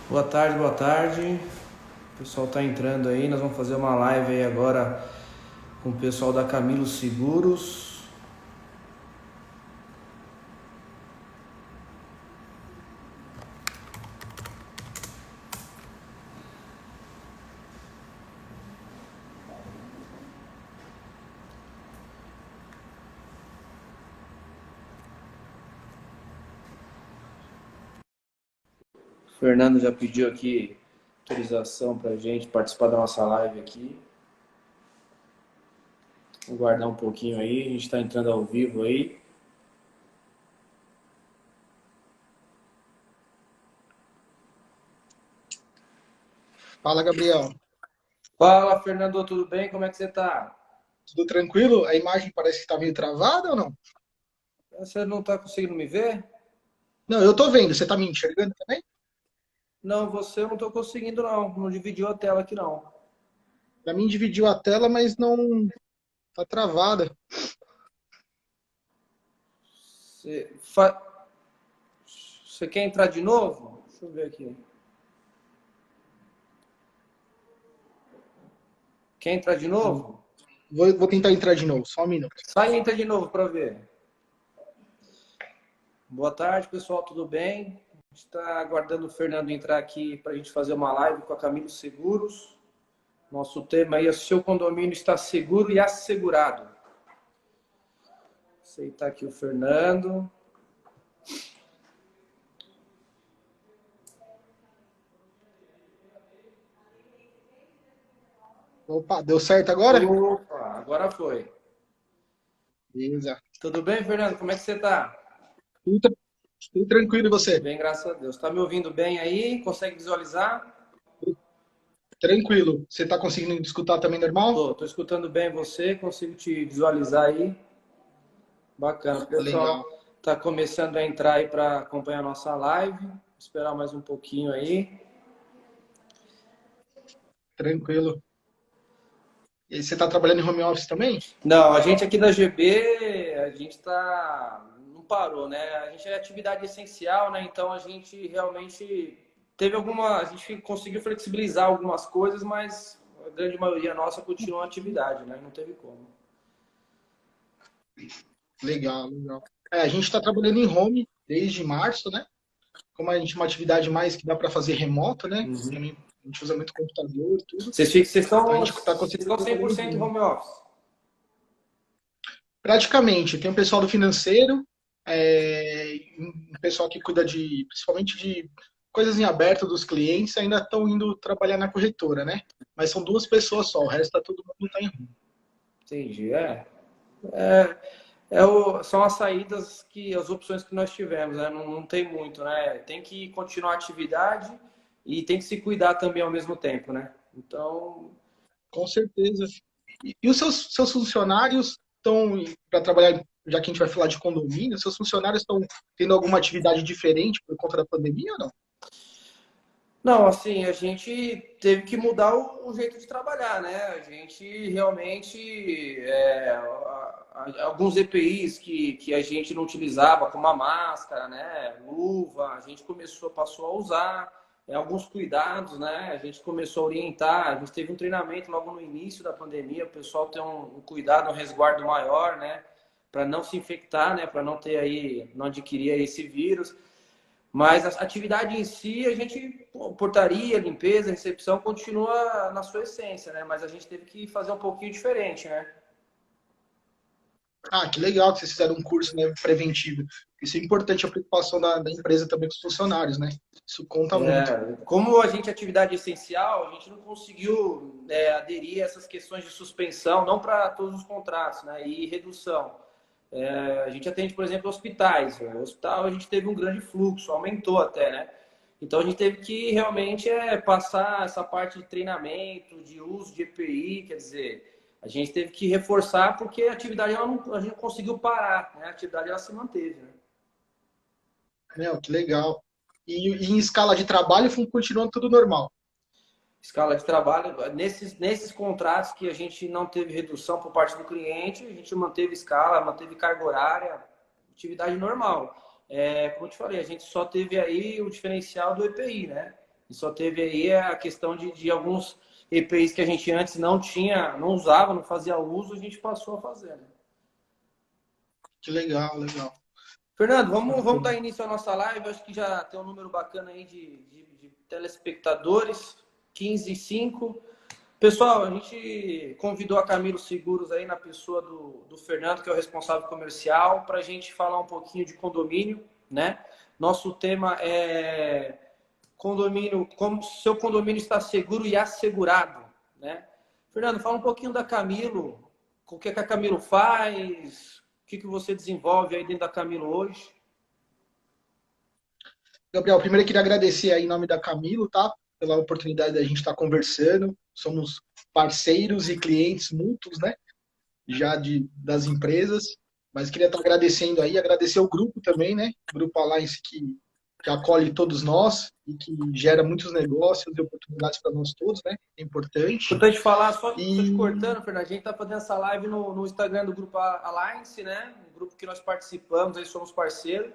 Boa tarde, boa tarde. O pessoal tá entrando aí. Nós vamos fazer uma live aí agora com o pessoal da Camilo Seguros. O Fernando já pediu aqui autorização pra gente participar da nossa live aqui. Vou guardar um pouquinho aí. A gente tá entrando ao vivo aí. Fala, Gabriel. Fala, Fernando, tudo bem? Como é que você tá? Tudo tranquilo? A imagem parece que tá meio travada ou não? Você não tá conseguindo me ver? Não, eu tô vendo. Você tá me enxergando também? Não, você eu não tô conseguindo não. Não dividiu a tela aqui não. Pra mim dividiu a tela, mas não tá travada. Você, fa... você quer entrar de novo? Deixa eu ver aqui. Quer entrar de novo? Vou tentar entrar de novo, só um minuto. Sai e entra de novo para ver. Boa tarde, pessoal, tudo bem? A gente está aguardando o Fernando entrar aqui para a gente fazer uma live com a Camilo Seguros. Nosso tema aí é: o seu condomínio está seguro e assegurado. Aceitar aqui o Fernando. Opa, deu certo agora? Opa, agora foi. Beleza. Tudo bem, Fernando? Como é que você está? Tudo, tudo tranquilo e Tudo você? bem, graças a Deus. Está me ouvindo bem aí? Consegue visualizar? Tranquilo. Você tá conseguindo me escutar também normal? Tô escutando bem você, consigo te visualizar aí. Bacana. O Legal. pessoal está começando a entrar aí para acompanhar a nossa live. Vou esperar mais um pouquinho aí. Tranquilo. E você tá trabalhando em home office também? Não, a gente aqui da GB, a gente tá. Não parou, né? A gente é atividade essencial, né? Então a gente realmente teve alguma. A gente conseguiu flexibilizar algumas coisas, mas a grande maioria nossa continua a atividade, né? Não teve como. Legal, legal. A gente tá trabalhando em home desde março, né? Como a gente é uma atividade mais que dá para fazer remoto, né? Uhum. Também a gente usa muito computador, tudo. Vocês Então a estão, gente está vocês conseguindo estão trabalhar em 100% home. home office? Praticamente, tem o pessoal do financeiro, um pessoal que cuida de, principalmente de coisas em aberto dos clientes, ainda estão indo trabalhar na corretora, né? Mas são duas pessoas só, o resto tá todo mundo tá em home. Entendi. São as saídas que, as opções que nós tivemos, né? Não tem muito, né? Tem que continuar a atividade e tem que se cuidar também ao mesmo tempo, né? Então, Com certeza. E os seus funcionários estão, para trabalhar, já que a gente vai falar de condomínio, seus funcionários estão tendo alguma atividade diferente por conta da pandemia ou não? não, assim, a gente teve que mudar o jeito de trabalhar, né? A gente realmente, alguns EPIs que a gente não utilizava, como a máscara, né? Luva, a gente passou a usar, alguns cuidados, né? A gente começou a orientar, a gente teve um treinamento logo no início da pandemia, o pessoal tem um cuidado, um resguardo maior, né? Para não se infectar, né? Para não ter aí, não adquirir aí esse vírus. Mas a atividade em si, a gente, portaria, limpeza, recepção, continua na sua essência, né? Mas a gente teve que fazer um pouquinho diferente, né? Ah, que legal que vocês fizeram um curso, né, preventivo. Isso é importante, a preocupação da empresa também com os funcionários, né? Isso conta muito. Como a gente é atividade essencial, a gente não conseguiu aderir a essas questões de suspensão, não para todos os contratos, né? E redução. A gente atende, por exemplo, hospitais. O hospital a gente teve um grande fluxo, aumentou até, né? Então a gente teve que realmente passar essa parte de treinamento, de uso de EPI, quer dizer, a gente teve que reforçar porque a atividade a gente não conseguiu parar, né? A atividade ela se manteve, né? Meu, que legal. E em escala de trabalho, continuando tudo normal. Escala de trabalho, nesses contratos que a gente não teve redução por parte do cliente, a gente manteve escala, manteve carga horária, atividade normal. Como eu te falei, a gente só teve aí o diferencial do EPI, né? E só teve aí a questão de alguns EPIs que a gente antes não tinha, não usava, não fazia uso, a gente passou a fazer. Né? Que legal, legal. Fernando, vamos dar Bacana. início à nossa live. Acho que já tem um número bacana aí de telespectadores, 15 e 5. Pessoal, a gente convidou a Camilo Seguros aí na pessoa do Fernando, que é o responsável comercial, para a gente falar um pouquinho de condomínio, né? Nosso tema é condomínio, como seu condomínio está seguro e assegurado, né? Fernando, fala um pouquinho da Camilo, o que a Camilo faz, o que você desenvolve aí dentro da Camilo hoje. Gabriel, primeiro eu queria agradecer aí em nome da Camilo, tá? Pela oportunidade da gente estar conversando. Somos parceiros e clientes mútuos, né? Já das empresas. Mas queria estar agradecendo aí, agradecer o grupo também, né? O Grupo Alliance que acolhe todos nós e que gera muitos negócios e oportunidades para nós todos, né? É importante. Importante falar, só te E cortando, Fernando, a gente está fazendo essa live no Instagram do Grupo Alliance, né? Um grupo que nós participamos, aí somos parceiros.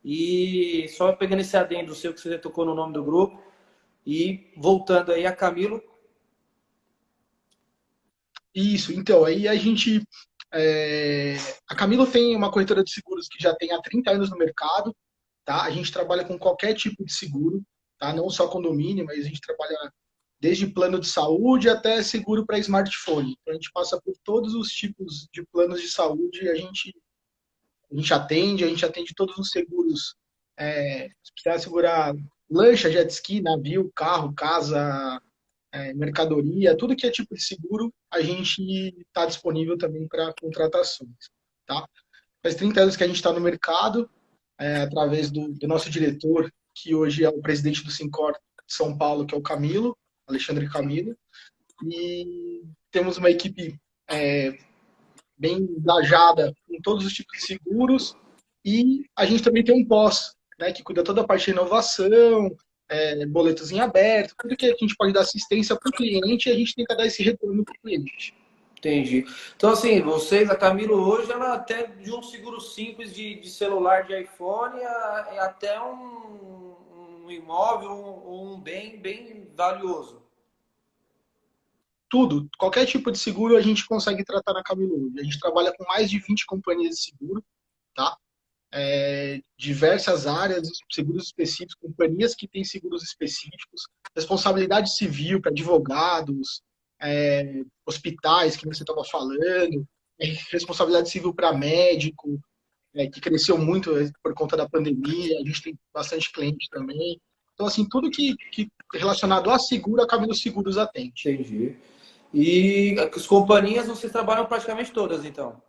E só pegando esse adendo seu que você tocou no nome do grupo. E voltando aí a Camilo. isso, então, aí a gente. A Camilo tem uma corretora de seguros que já tem há 30 anos no mercado, tá? A gente trabalha com qualquer tipo de seguro, tá? Não só condomínio, mas a gente trabalha desde plano de saúde até seguro para smartphone. Então, a gente passa por todos os tipos de planos de saúde, a gente atende todos os seguros. Se precisar segurar lancha, jet ski, navio, carro, casa, mercadoria, tudo que é tipo de seguro, a gente está disponível também para contratações, tá? Faz 30 anos que a gente está no mercado, através do nosso diretor, que hoje é o presidente do Sincor de São Paulo, que é o Camilo, Alexandre Camilo, e temos uma equipe bem engajada em todos os tipos de seguros, e a gente também tem um pós, né, que cuida toda a parte de inovação, boletos em aberto, tudo que a gente pode dar assistência para o cliente, a gente tenta dar esse retorno para o cliente. Entendi. Então, assim, vocês, a Camilo hoje, ela até de um seguro simples de celular de iPhone até um imóvel ou um bem bem valioso. Tudo, qualquer tipo de seguro a gente consegue tratar na Camilo hoje. A gente trabalha com mais de 20 companhias de seguro, tá? Diversas áreas, seguros específicos, companhias que têm seguros específicos, responsabilidade civil para advogados, hospitais, que você estava falando, responsabilidade civil para médico, que cresceu muito por conta da pandemia, a gente tem bastante cliente também. Então, assim, tudo que relacionado a seguro, a Camilo Seguros atende. Entendi. E as companhias vocês trabalham praticamente todas, então?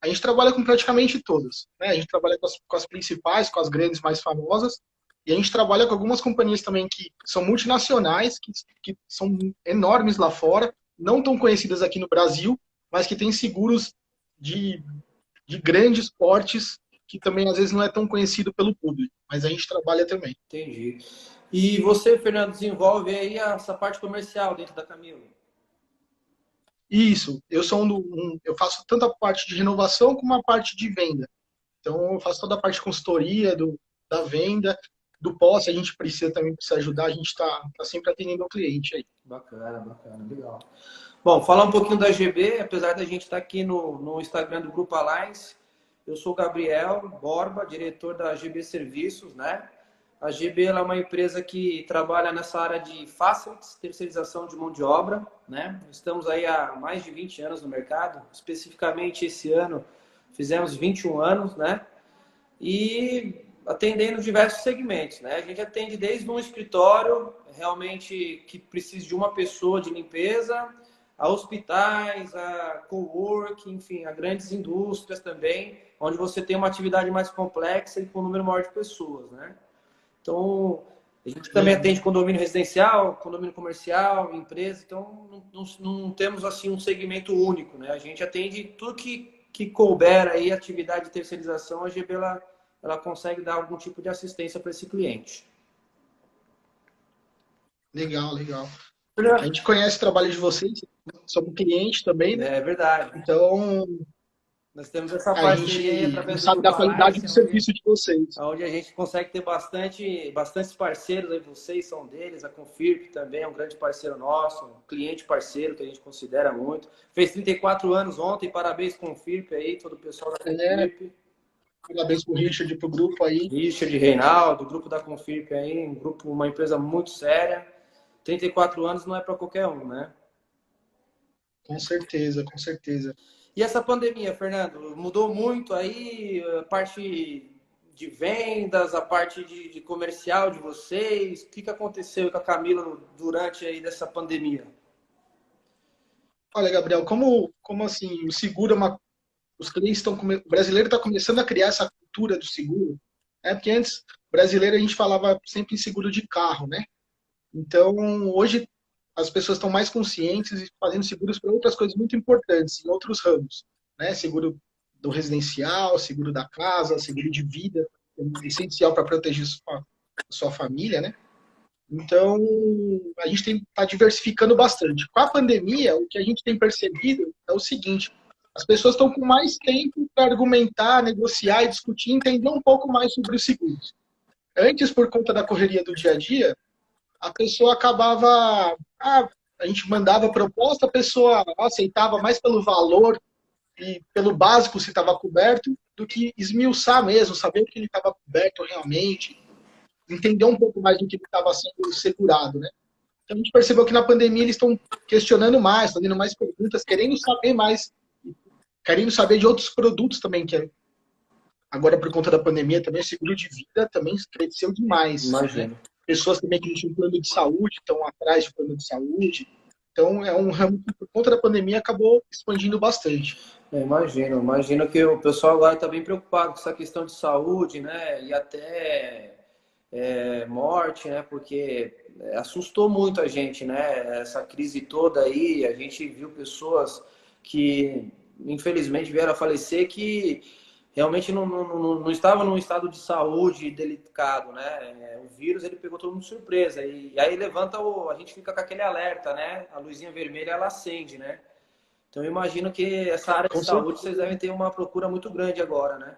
A gente trabalha com praticamente todas. Né? A gente trabalha com as principais, com as grandes mais famosas, e a gente trabalha com algumas companhias também que são multinacionais, que são enormes lá fora, não tão conhecidas aqui no Brasil, mas que têm seguros de, de grandes portes, que também às vezes não é tão conhecido pelo público, mas a gente trabalha também. Entendi. E você, Fernando, desenvolve aí essa parte comercial dentro da Camilo? Isso, eu faço tanto a parte de renovação como a parte de venda. Então, eu faço toda a parte de consultoria, da venda, do pós, se a gente precisa ajudar, a gente está sempre atendendo ao cliente aí. Bacana, bacana, legal. Bom, falar um pouquinho da GB, apesar da gente estar aqui no Instagram do Grupo Alliance, eu sou o Gabriel Borba, diretor da GB Serviços, né? A GB é uma empresa que trabalha nessa área de facilities, terceirização de mão de obra, né? Estamos aí há mais de 20 anos no mercado, especificamente esse ano fizemos 21 anos, né? E atendendo diversos segmentos, né? A gente atende desde um escritório realmente que precisa de uma pessoa de limpeza, a hospitais, a coworking, enfim, a grandes indústrias também, onde você tem uma atividade mais complexa e com um número maior de pessoas, né? Então, a gente também Legal. atende condomínio residencial, condomínio comercial, empresa, então não temos assim um segmento único, né? A gente atende tudo que couber aí atividade de terceirização, a GB ela consegue dar algum tipo de assistência para esse cliente. Legal, legal. A gente conhece o trabalho de vocês, somos cliente também, né? É verdade. Então, Nós temos essa A parceria aí gente não através do sabe da Grupo qualidade Alliance, do serviço de vocês. onde a gente consegue ter bastantes parceiros, aí vocês são deles, a Confirp também é um grande parceiro nosso, um cliente parceiro que a gente considera muito. Fez 34 anos ontem, parabéns Confirp aí, todo o pessoal da É, Confirp. parabéns pro Richard e pro grupo aí. Richard, Reinaldo, grupo da Confirp aí, um grupo, uma empresa muito séria. 34 anos não é para qualquer um, né? Com certeza, com certeza. E essa pandemia, Fernando, mudou muito aí a parte de vendas, a parte de comercial de vocês? O que aconteceu com a Camila durante aí dessa pandemia? Olha, Gabriel, como assim, o seguro é uma. Os clientes estão. O brasileiro está começando a criar essa cultura do seguro. Porque antes, brasileiro, a gente falava sempre em seguro de carro, né? Então, hoje, as pessoas estão mais conscientes e fazendo seguros para outras coisas muito importantes, em outros ramos, né? Seguro do residencial, seguro da casa, seguro de vida, é essencial para proteger sua família, né? Então, a gente está diversificando bastante. Com a pandemia, o que a gente tem percebido é o seguinte: as pessoas estão com mais tempo para argumentar, negociar e discutir, entender um pouco mais sobre os seguros. Antes, por conta da correria do dia a dia, a pessoa acabava. A gente mandava proposta, a pessoa aceitava mais pelo valor e pelo básico se estava coberto, do que esmiuçar mesmo, saber o que ele estava coberto realmente, entender um pouco mais do que estava sendo segurado, né? Então a gente percebeu que na pandemia eles estão questionando mais, fazendo mais perguntas, querendo saber mais, querendo saber de outros produtos também, que agora por conta da pandemia também o seguro de vida também cresceu demais, né? Imagino. Pessoas também que não tinham plano de saúde estão atrás de plano de saúde. Então é um ramo que por conta da pandemia acabou expandindo bastante. Imagino que o pessoal agora está bem preocupado com essa questão de saúde, né? E até morte, né? Porque assustou muito a gente, né? Essa crise toda aí, a gente viu pessoas que infelizmente vieram a falecer que realmente não estavam num estado de saúde delicado, né? O vírus ele pegou todo mundo de surpresa e aí levanta a gente fica com aquele alerta, né? A luzinha vermelha ela acende, né? Então eu imagino que essa área de Com saúde certeza. vocês devem ter uma procura muito grande agora, né?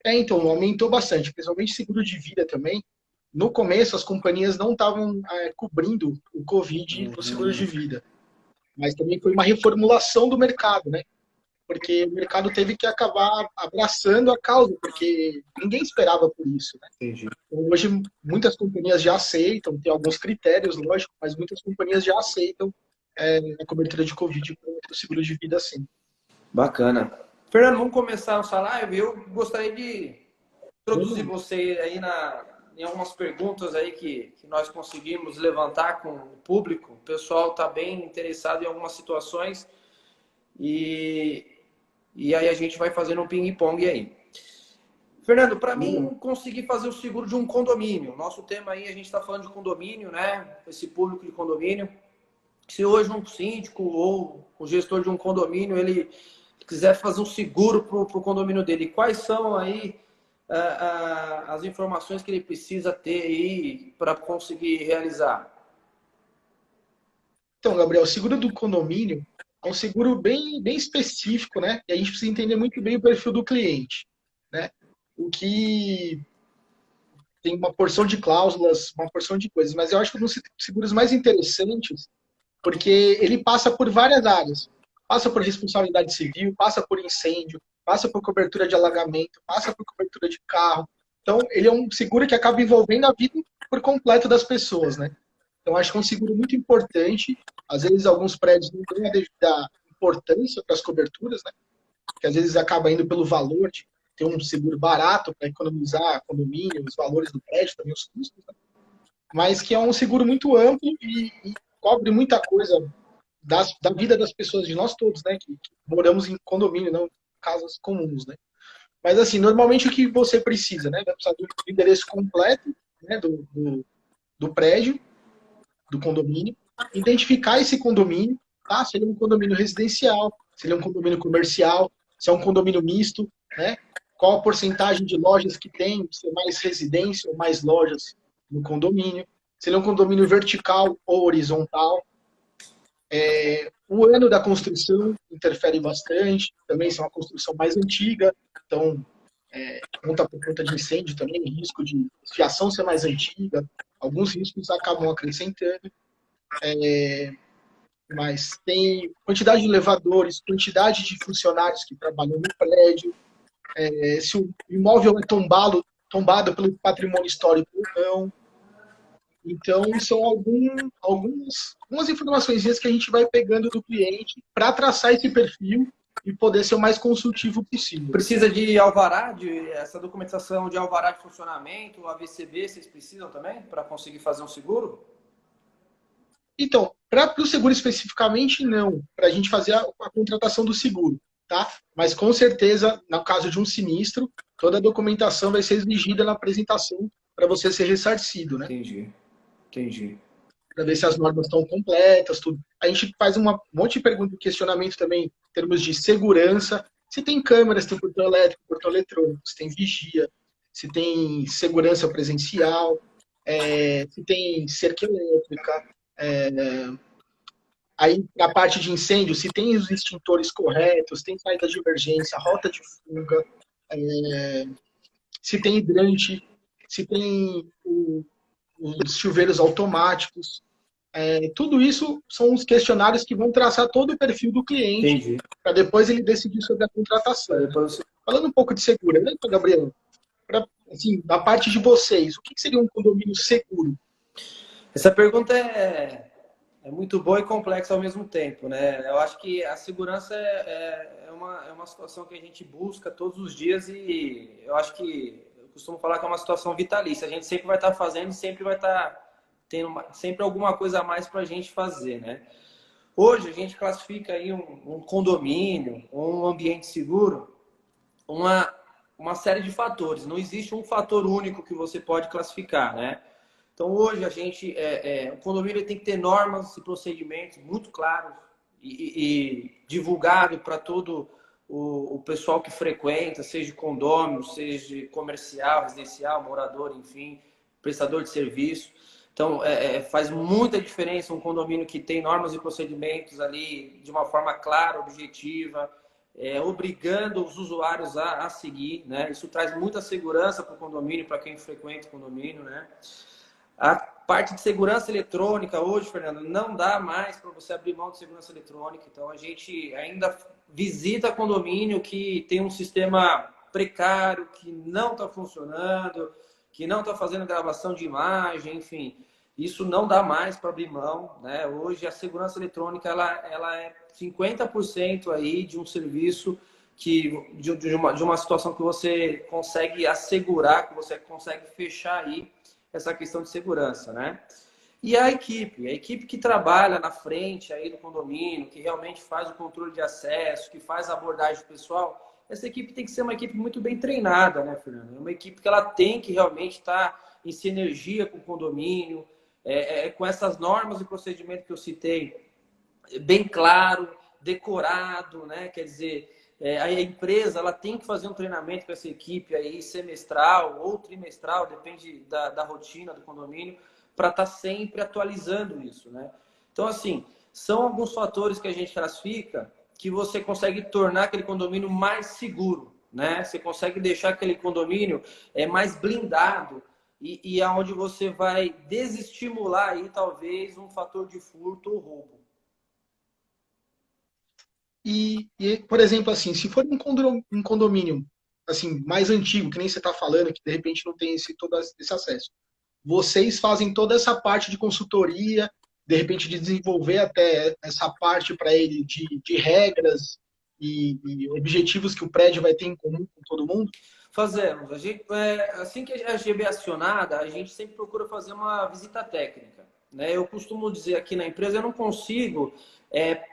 Então, aumentou bastante, principalmente seguro de vida também. No começo, as companhias não estavam cobrindo o Covid no seguro de vida. Mas também foi uma reformulação do mercado, né? Porque o mercado teve que acabar abraçando a causa, porque ninguém esperava por isso, né? Entendi. Então, hoje, muitas companhias já aceitam, tem alguns critérios, lógico, mas muitas companhias já aceitam a cobertura de Covid para o seguro de vida, sim. Bacana. Fernando, vamos começar nossa live. Eu gostaria de introduzir você aí em algumas perguntas aí que nós conseguimos levantar com o público. O pessoal está bem interessado em algumas situações e aí a gente vai fazendo um ping-pong aí. Fernando, para mim conseguir fazer o seguro de um condomínio, nosso tema aí a gente está falando de condomínio, né? Esse público de condomínio. Se hoje um síndico ou o gestor de um condomínio ele quiser fazer um seguro para o condomínio dele, quais são aí as informações que ele precisa ter aí para conseguir realizar? Então, Gabriel, o seguro do condomínio é um seguro bem específico, né? E a gente precisa entender muito bem o perfil do cliente, né? O que tem uma porção de cláusulas, uma porção de coisas, mas eu acho que um dos seguros mais interessantes, porque ele passa por várias áreas. Passa por responsabilidade civil, passa por incêndio, passa por cobertura de alagamento, passa por cobertura de carro. Então, ele é um seguro que acaba envolvendo a vida por completo das pessoas, né? Então, acho que é um seguro muito importante. Às vezes, alguns prédios não têm a devida importância para as coberturas, né? Porque às vezes acaba indo pelo valor de ter um seguro barato para economizar condomínio, os valores do prédio, também os custos, né? Mas que é um seguro muito amplo e cobre muita coisa da vida das pessoas, de nós todos, né? Que moramos em condomínio, não em casas comuns, né? Mas, assim, normalmente o que você precisa, né? Vai precisar do endereço completo, né? Do prédio, do condomínio, identificar esse condomínio, tá? Se ele é um condomínio residencial, se ele é um condomínio comercial, se é um condomínio misto, né? Qual a porcentagem de lojas que tem, se é mais residência ou mais lojas no condomínio, se ele é um condomínio vertical ou horizontal, O ano da construção interfere bastante, também se é uma construção mais antiga, então conta por conta de incêndio também, risco de fiação ser mais antiga, alguns riscos acabam acrescentando, mas tem quantidade de elevadores, quantidade de funcionários que trabalham no prédio, se o imóvel é tombado pelo patrimônio histórico ou não. Então, são algumas informações que a gente vai pegando do cliente para traçar esse perfil e poder ser o mais consultivo possível. Precisa de alvará, essa documentação de alvará de funcionamento, o AVCB, vocês precisam também para conseguir fazer um seguro? Então, para o seguro especificamente, não. Para a gente fazer a contratação do seguro, tá? Mas com certeza, no caso de um sinistro, toda a documentação vai ser exigida na apresentação para você ser ressarcido, né? Entendi. Para ver se as normas estão completas, tudo. A gente faz um monte de perguntas e questionamento também em termos de segurança. Se tem câmeras, tem portão elétrico, portão eletrônico, se tem vigia, se tem segurança presencial, se tem cerca elétrica. Aí, na parte de incêndio, se tem os extintores corretos, tem saída de emergência, rota de fuga, se tem hidrante, se tem os chuveiros automáticos. Tudo isso são os questionários que vão traçar todo o perfil do cliente para depois ele decidir sobre a contratação. Falando um pouco de segurança, Gabriel, assim, da parte de vocês, o que seria um condomínio seguro? Essa pergunta é muito boa e complexa ao mesmo tempo, né? Eu acho que a segurança é uma situação que a gente busca todos os dias e eu acho que eu costumo falar que é uma situação vitalícia. A gente sempre vai estar fazendo e sempre vai estar tendo sempre alguma coisa a mais para a gente fazer, né? Hoje a gente classifica aí um condomínio, um ambiente seguro, uma série de fatores. Não existe um fator único que você pode classificar, né? Então hoje a gente, o condomínio tem que ter normas e procedimentos muito claros e divulgado para todo o pessoal que frequenta, seja condomínio, seja comercial, residencial, morador, enfim, prestador de serviço. Então, faz muita diferença um condomínio que tem normas e procedimentos ali de uma forma clara, objetiva, obrigando os usuários a seguir, né? Isso traz muita segurança para o condomínio, para quem frequenta o condomínio, né? A parte de segurança eletrônica hoje, Fernando, não dá mais para você abrir mão de segurança eletrônica. Então, a gente ainda visita condomínio que tem um sistema precário, que não está funcionando, que não está fazendo gravação de imagem, enfim. Isso não dá mais para abrir mão, né? Hoje, a segurança eletrônica ela é 50% aí de um serviço de uma situação que você consegue assegurar, que você consegue fechar aí essa questão de segurança, né? E a equipe que trabalha na frente aí do condomínio, que realmente faz o controle de acesso, que faz a abordagem pessoal, essa equipe tem que ser uma equipe muito bem treinada, né, Fernando? É uma equipe que ela tem que realmente estar em sinergia com o condomínio, com essas normas e procedimentos que eu citei, bem claro, decorado, né? Quer dizer, a empresa ela tem que fazer um treinamento com essa equipe aí semestral ou trimestral, depende da rotina do condomínio, para estar sempre atualizando isso, né? Então, assim, são alguns fatores que a gente classifica que você consegue tornar aquele condomínio mais seguro, né? Você consegue deixar aquele condomínio mais blindado e aonde você vai desestimular aí talvez um fator de furto ou roubo. Por exemplo, assim, se for um condomínio assim, mais antigo, que nem você está falando, que de repente não tem todo esse acesso, vocês fazem toda essa parte de consultoria, de repente de desenvolver até essa parte para ele de regras e objetivos que o prédio vai ter em comum com todo mundo? Fazemos. A gente, assim que a GB é acionada, a gente sempre procura fazer uma visita técnica, né? Eu costumo dizer aqui na empresa, eu não consigo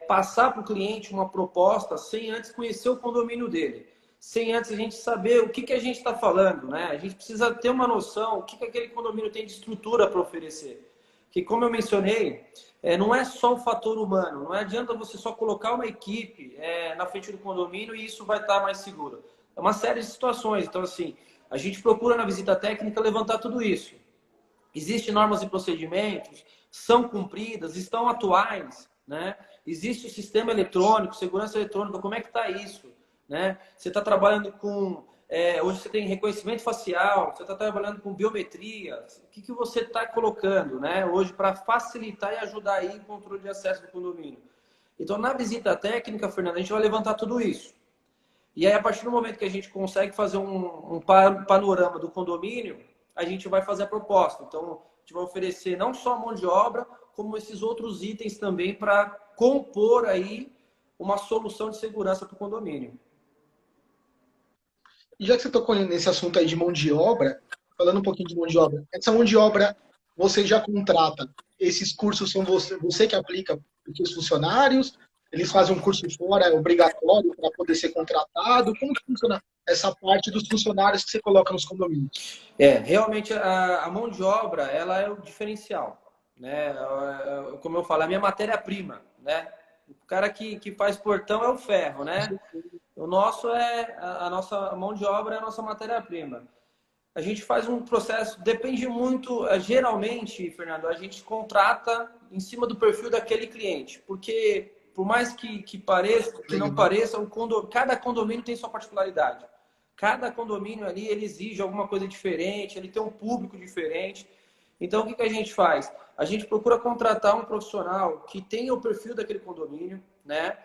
passar para o cliente uma proposta sem antes conhecer o condomínio dele, sem antes a gente saber o que a gente está falando, né? A gente precisa ter uma noção o que aquele condomínio tem de estrutura para oferecer. Que, como eu mencionei, não é só o fator humano, não adianta você só colocar uma equipe na frente do condomínio e isso vai estar mais seguro. É uma série de situações. Então, assim, a gente procura na visita técnica levantar tudo isso. Existem normas e procedimentos, são cumpridas, estão atuais, né? Existe o sistema eletrônico, segurança eletrônica, como é que está isso? Né? Você está trabalhando com... hoje você tem reconhecimento facial, você está trabalhando com biometria, o que, que você está colocando, né? Hoje para facilitar e ajudar aí o controle de acesso do condomínio. Então, na visita técnica, Fernando, a gente vai levantar tudo isso. E aí, a partir do momento que a gente consegue fazer um panorama do condomínio, a gente vai fazer a proposta. Então, a gente vai oferecer não só a mão de obra, como esses outros itens também para compor aí uma solução de segurança para o condomínio. E já que você tocou nesse assunto aí de mão de obra, falando um pouquinho de mão de obra, essa mão de obra você já contrata? Esses cursos são você que aplica para os seus funcionários? Eles fazem um curso fora, é obrigatório para poder ser contratado? Como que funciona essa parte dos funcionários que você coloca nos condomínios? Realmente a mão de obra, ela é o diferencial, né? Como eu falo, a minha matéria-prima, né? O cara que faz portão é o ferro, né? O nosso a nossa mão de obra é a nossa matéria-prima. A gente faz um processo, depende muito, geralmente, Fernando, a gente contrata em cima do perfil daquele cliente, porque por mais que pareça, que não pareça, cada condomínio tem sua particularidade. Cada condomínio ali, ele exige alguma coisa diferente, ele tem um público diferente. Então, o que a gente faz? A gente procura contratar um profissional que tenha o perfil daquele condomínio, né?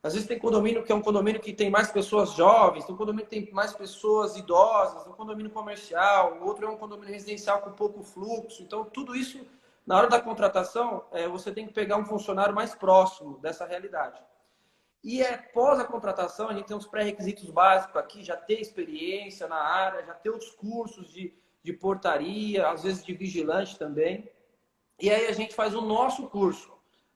Às vezes tem condomínio que é um condomínio que tem mais pessoas jovens, tem um condomínio que tem mais pessoas idosas, um condomínio comercial, o outro é um condomínio residencial com pouco fluxo. Então, tudo isso, na hora da contratação, você tem que pegar um funcionário mais próximo dessa realidade. E após a contratação, a gente tem os pré-requisitos básicos aqui, já ter experiência na área, já ter os cursos de portaria, às vezes de vigilante também. E aí a gente faz o nosso curso.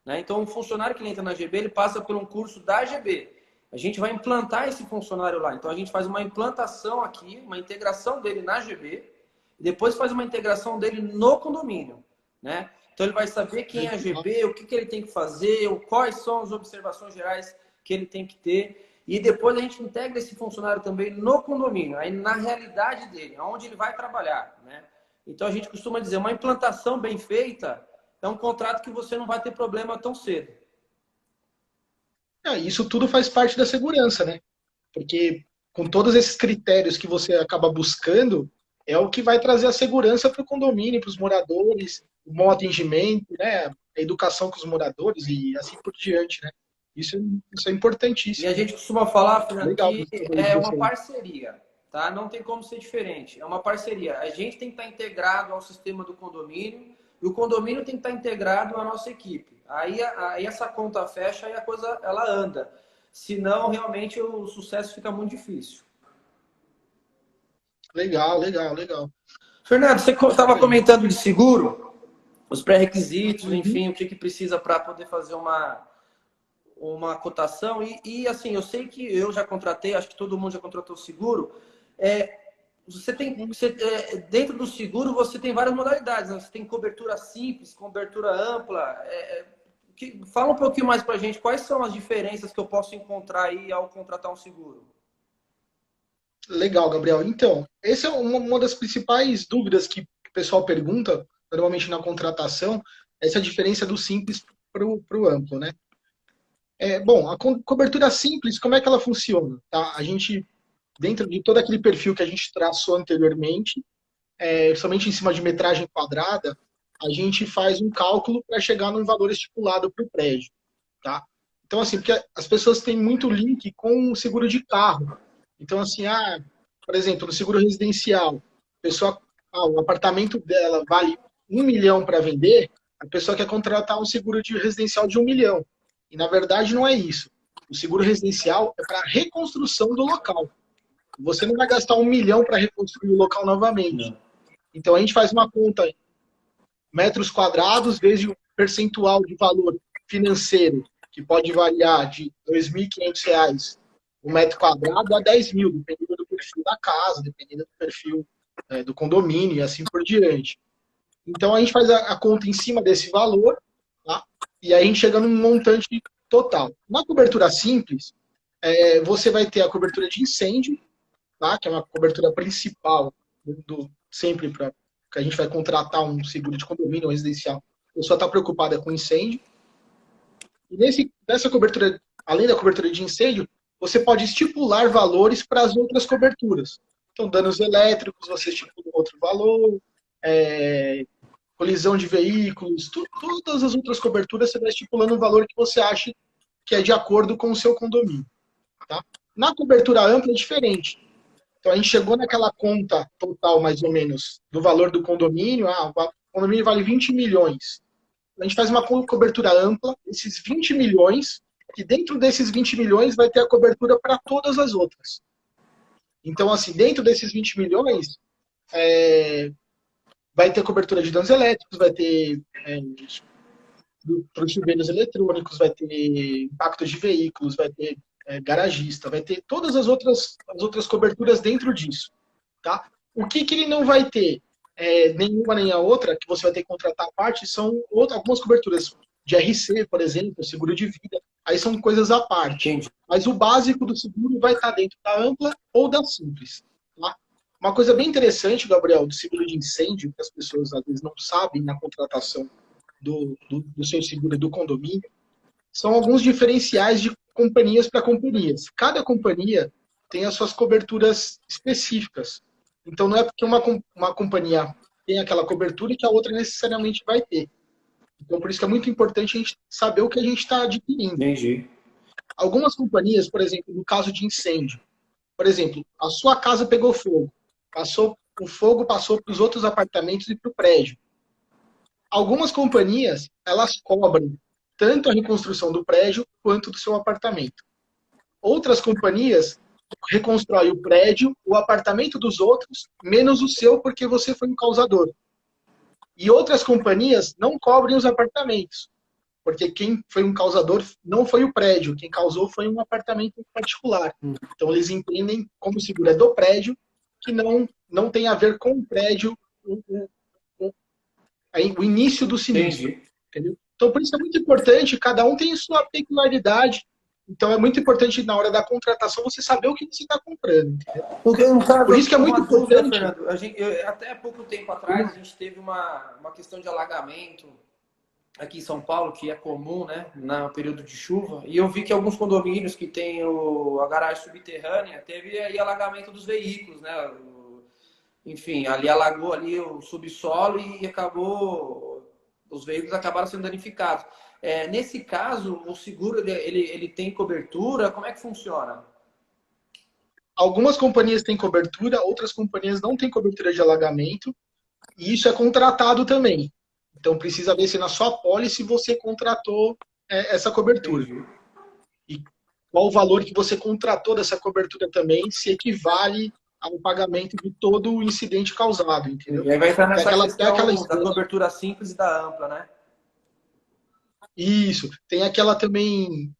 Né? Então, o funcionário que entra na GB, ele passa por um curso da GB. A gente vai implantar esse funcionário lá. Então, a gente faz uma implantação aqui, uma integração dele na GB, e depois faz uma integração dele no condomínio. Né? Então, ele vai saber quem é a GB, o que ele tem que fazer, quais são as observações gerais que ele tem que ter. E depois a gente integra esse funcionário também no condomínio, aí na realidade dele, onde ele vai trabalhar. Né? Então, a gente costuma dizer, uma implantação bem feita é um contrato que você não vai ter problema tão cedo. Isso tudo faz parte da segurança, né? Porque com todos esses critérios que você acaba buscando, é o que vai trazer a segurança para o condomínio, para os moradores, o bom atendimento, né? A educação com os moradores e assim por diante, né? Isso é E a importantíssimo. gente costuma falar, Fernando, Legal que você saber é disso uma aí. parceria, tá? Não tem como ser diferente. É uma parceria. A gente tem que estar integrado ao sistema do condomínio e o condomínio tem que estar integrado à nossa equipe. Aí essa conta fecha e a coisa ela anda. Senão, realmente, o sucesso fica muito difícil. Legal, legal, legal. Fernando, você estava comentando de seguro, os pré-requisitos, Uhum. enfim, o que precisa para poder fazer uma cotação. Assim, eu sei que eu já contratei, acho que todo mundo já contratou seguro. É, dentro do seguro, você tem várias modalidades. Né? Você tem cobertura simples, cobertura ampla. Fala um pouquinho mais para a gente, quais são as diferenças que eu posso encontrar aí ao contratar um seguro? Legal, Gabriel. Então, essa é uma das principais dúvidas que o pessoal pergunta, normalmente na contratação, essa diferença do simples para o amplo, né? Bom, a cobertura simples, como é que ela funciona? Tá? A gente, dentro de todo aquele perfil que a gente traçou anteriormente, somente em cima de metragem quadrada, a gente faz um cálculo para chegar num valor estipulado para o prédio. Tá? Então, assim, porque as pessoas têm muito link com o seguro de carro. Então, assim, por exemplo, no seguro residencial, a pessoa, o apartamento dela vale 1 milhão para vender, a pessoa quer contratar um seguro de residencial de 1 milhão. E, na verdade, não é isso. O seguro residencial é para reconstrução do local. Você não vai gastar 1 milhão para reconstruir o local novamente. Não. Então, a gente faz uma conta metros quadrados vezes o percentual de valor financeiro, que pode variar de R$ 2.500 o metro quadrado a 10 mil, dependendo do perfil da casa, dependendo do perfil do condomínio e assim por diante. Então a gente faz a conta em cima desse valor, tá? E aí a gente chega num montante total. Na cobertura simples, você vai ter a cobertura de incêndio, tá? Que é uma cobertura principal sempre para que a gente vai contratar um seguro de condomínio ou residencial. A pessoa está preocupada com incêndio. E nessa cobertura, além da cobertura de incêndio, você pode estipular valores para as outras coberturas. Então, danos elétricos, você estipula outro valor, colisão de veículos, todas as outras coberturas você vai estipulando um valor que você acha que é de acordo com o seu condomínio. Tá? Na cobertura ampla é diferente. Então a gente chegou naquela conta total, mais ou menos, do valor do condomínio. O condomínio vale 20 milhões. A gente faz uma cobertura ampla, esses 20 milhões, e dentro desses 20 milhões vai ter a cobertura para todas as outras. Então, assim, dentro desses 20 milhões, vai ter cobertura de danos elétricos, vai ter para os chuveiros eletrônicos, vai ter impacto de veículos, vai ter garagista, vai ter todas as outras coberturas dentro disso. Tá? O que ele não vai ter, nenhuma nem a outra, que você vai ter que contratar à parte, são algumas coberturas de RC, por exemplo, seguro de vida, aí são coisas à parte. Entendi. Mas o básico do seguro vai estar dentro da ampla ou da simples. Tá? Uma coisa bem interessante, Gabriel, do seguro de incêndio, que as pessoas às vezes não sabem na contratação do seu seguro do condomínio, são alguns diferenciais de companhias para companhias. Cada companhia tem as suas coberturas específicas. Então, não é porque uma companhia tem aquela cobertura que a outra necessariamente vai ter. Então, por isso que é muito importante a gente saber o que a gente está adquirindo. Entendi. Algumas companhias, por exemplo, no caso de incêndio, por exemplo, a sua casa pegou fogo, o fogo passou para os outros apartamentos e para o prédio. Algumas companhias, elas cobrem tanto a reconstrução do prédio quanto do seu apartamento. Outras companhias reconstrói o prédio, o apartamento dos outros, menos o seu, porque você foi um causador. E outras companhias não cobrem os apartamentos, porque quem foi um causador não foi o prédio, quem causou foi um apartamento particular. Então eles entendem, como o seguro é do prédio, que não tem a ver com o prédio o início do sinistro. Entendeu? Então por isso é muito importante, cada um tem sua peculiaridade. Então é muito importante na hora da contratação você saber o que você está comprando. Por isso que é muito importante. Fernando, até há pouco tempo atrás a gente teve uma questão de alagamento aqui em São Paulo, que é comum, né, no período de chuva, e eu vi que alguns condomínios que tem a garagem subterrânea teve aí alagamento dos veículos, né? Enfim, ali alagou ali o subsolo e os veículos acabaram sendo danificados. Nesse caso, o seguro ele tem cobertura? Como é que funciona? Algumas companhias têm cobertura, outras companhias não têm cobertura de alagamento, e isso é contratado também. Então precisa ver se na sua pólice você contratou essa cobertura. Entendi. E qual o valor que você contratou dessa cobertura também, se equivale ao pagamento de todo o incidente causado, entendeu? E aí vai entrar nessa questão da cobertura simples e da ampla, né? Isso. Tem aquela também,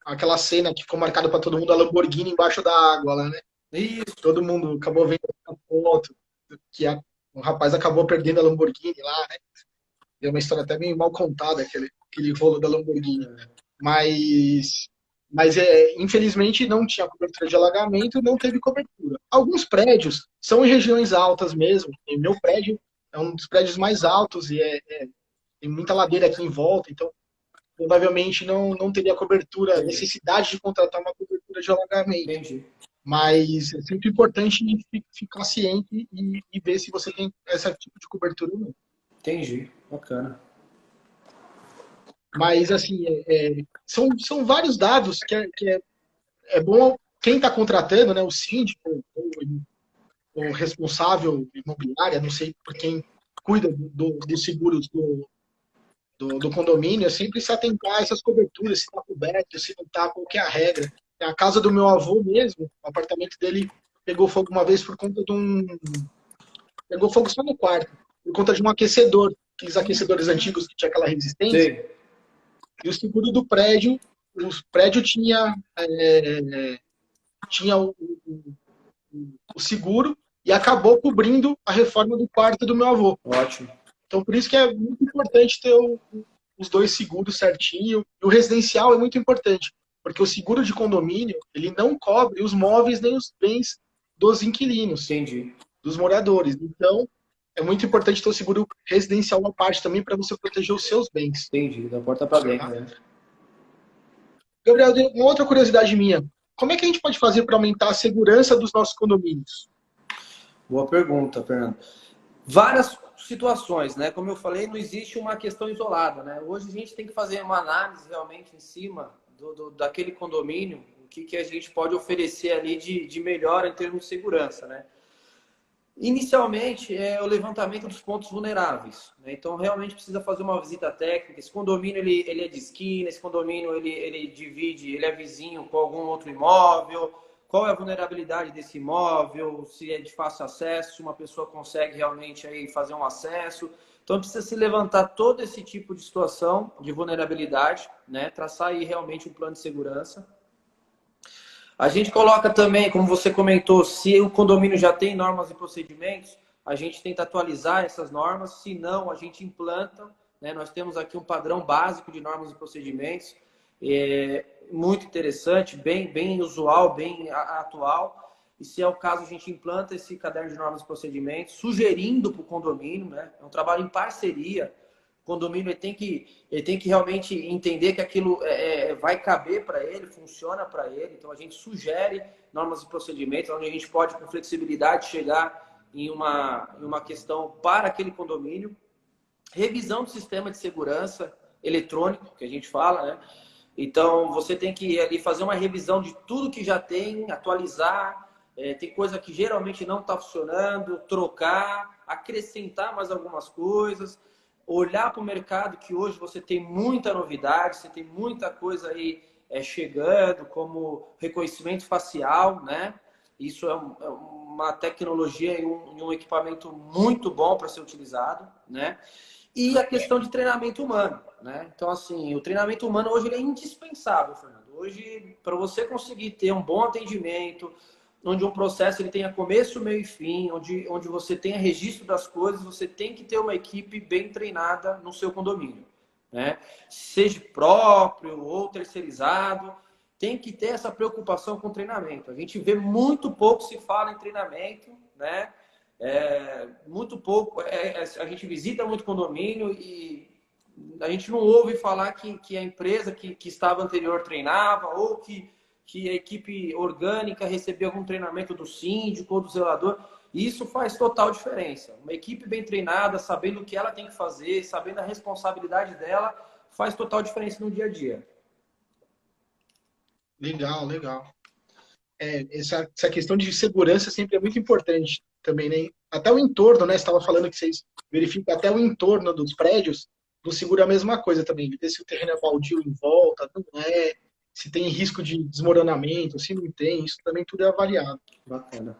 aquela cena que ficou marcada para todo mundo, a Lamborghini embaixo da água lá, né? Isso. Todo mundo acabou vendo a foto, que o rapaz acabou perdendo a Lamborghini lá, né? É uma história até meio mal contada, aquele rolo da Lamborghini. Mas infelizmente não tinha cobertura de alagamento, não teve cobertura. Alguns prédios são em regiões altas mesmo. E meu prédio é um dos prédios mais altos e tem muita ladeira aqui em volta, então provavelmente não teria cobertura, necessidade de contratar uma cobertura de alagamento. Entendi. Mas é sempre importante ficar ciente e ver se você tem esse tipo de cobertura ou não. Entendi, bacana. Mas, assim, são vários dados que é bom quem está contratando, né, o síndico, o responsável imobiliário, não sei por quem cuida dos seguros do condomínio, é sempre se atentar a essas coberturas, se está coberto, se não está, qual que é a regra. A casa do meu avô mesmo, o apartamento dele pegou fogo uma vez por conta pegou fogo só no quarto, por conta de um aquecedor, aqueles aquecedores antigos que tinha aquela resistência. Sim. E o seguro do prédio, o prédio tinha o seguro e acabou cobrindo a reforma do quarto do meu avô. Ótimo. Então, por isso que é muito importante ter os dois seguros certinho. E o residencial é muito importante, porque o seguro de condomínio, ele não cobre os móveis nem os bens dos inquilinos. Entendi. Dos moradores. Então, é muito importante ter o seguro residencial à parte também para você proteger os seus bens. Entendi, da porta para dentro. Né? Gabriel, uma outra curiosidade minha. Como é que a gente pode fazer para aumentar a segurança dos nossos condomínios? Boa pergunta, Fernando. Várias situações, né? Como eu falei, não existe uma questão isolada, né? Hoje a gente tem que fazer uma análise realmente em cima daquele condomínio, o que a gente pode oferecer ali de melhor em termos de segurança, né? Inicialmente, é o levantamento dos pontos vulneráveis, né? Então, realmente precisa fazer uma visita técnica. Esse condomínio ele é de esquina, esse condomínio ele divide, ele é vizinho com algum outro imóvel. Qual é a vulnerabilidade desse imóvel? Se é de fácil acesso, se uma pessoa consegue realmente aí fazer um acesso. Então, precisa se levantar todo esse tipo de situação de vulnerabilidade, né? Traçar aí realmente um plano de segurança. A gente coloca também, como você comentou, se o condomínio já tem normas e procedimentos, a gente tenta atualizar essas normas, se não, a gente implanta, né? Nós temos aqui um padrão básico de normas e procedimentos, muito interessante, bem usual, bem atual. E se é o caso, a gente implanta esse caderno de normas e procedimentos, sugerindo para o condomínio, né? É um trabalho em parceria. O condomínio ele tem que realmente entender que aquilo vai caber para ele, funciona para ele. Então, a gente sugere normas e procedimentos, onde a gente pode, com flexibilidade, chegar em uma questão para aquele condomínio. Revisão do sistema de segurança eletrônico, que a gente fala, né? Então, você tem que ali fazer uma revisão de tudo que já tem, atualizar. Tem coisa que geralmente não está funcionando, trocar, acrescentar mais algumas coisas, olhar para o mercado, que hoje você tem muita novidade, você tem muita coisa aí chegando, como reconhecimento facial, né? Isso é uma tecnologia e um equipamento muito bom para ser utilizado, né? E a questão de treinamento humano, né? Então, assim, o treinamento humano hoje ele é indispensável, Fernando. Hoje, para você conseguir ter um bom atendimento, onde um processo ele tenha começo, meio e fim, onde você tenha registro das coisas, você tem que ter uma equipe bem treinada no seu condomínio, né? Seja próprio ou terceirizado, tem que ter essa preocupação com o treinamento. A gente vê muito pouco se fala em treinamento, né? Muito pouco, a gente visita muito condomínio e a gente não ouve falar que a empresa que estava anterior treinava ou que a equipe orgânica recebeu algum treinamento do síndico ou do zelador. Isso faz total diferença. Uma equipe bem treinada, sabendo o que ela tem que fazer, sabendo a responsabilidade dela, faz total diferença no dia a dia. Legal, legal. Essa questão de segurança sempre é muito importante também, né? Até o entorno, né? Você estava falando que vocês verificam até o entorno dos prédios, do seguro é a mesma coisa também. Ver se o terreno é baldio em volta, não é, se tem risco de desmoronamento, se não tem, isso também tudo é avaliado. Bacana.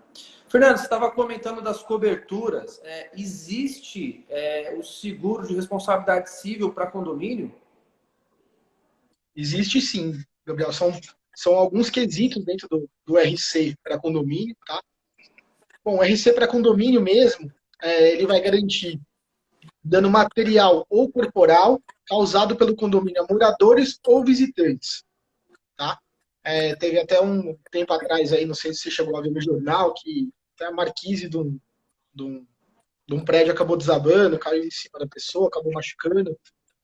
Fernando, você estava comentando das coberturas. Existe o seguro de responsabilidade civil para condomínio? Existe sim, Gabriel, são alguns quesitos dentro do RC para condomínio, tá? Bom, o RC para condomínio mesmo, ele vai garantir dano material ou corporal causado pelo condomínio a moradores ou visitantes, tá? Teve até um tempo atrás aí, não sei se você chegou a ver no jornal, que a marquise de um prédio acabou desabando, caiu em cima da pessoa, acabou machucando.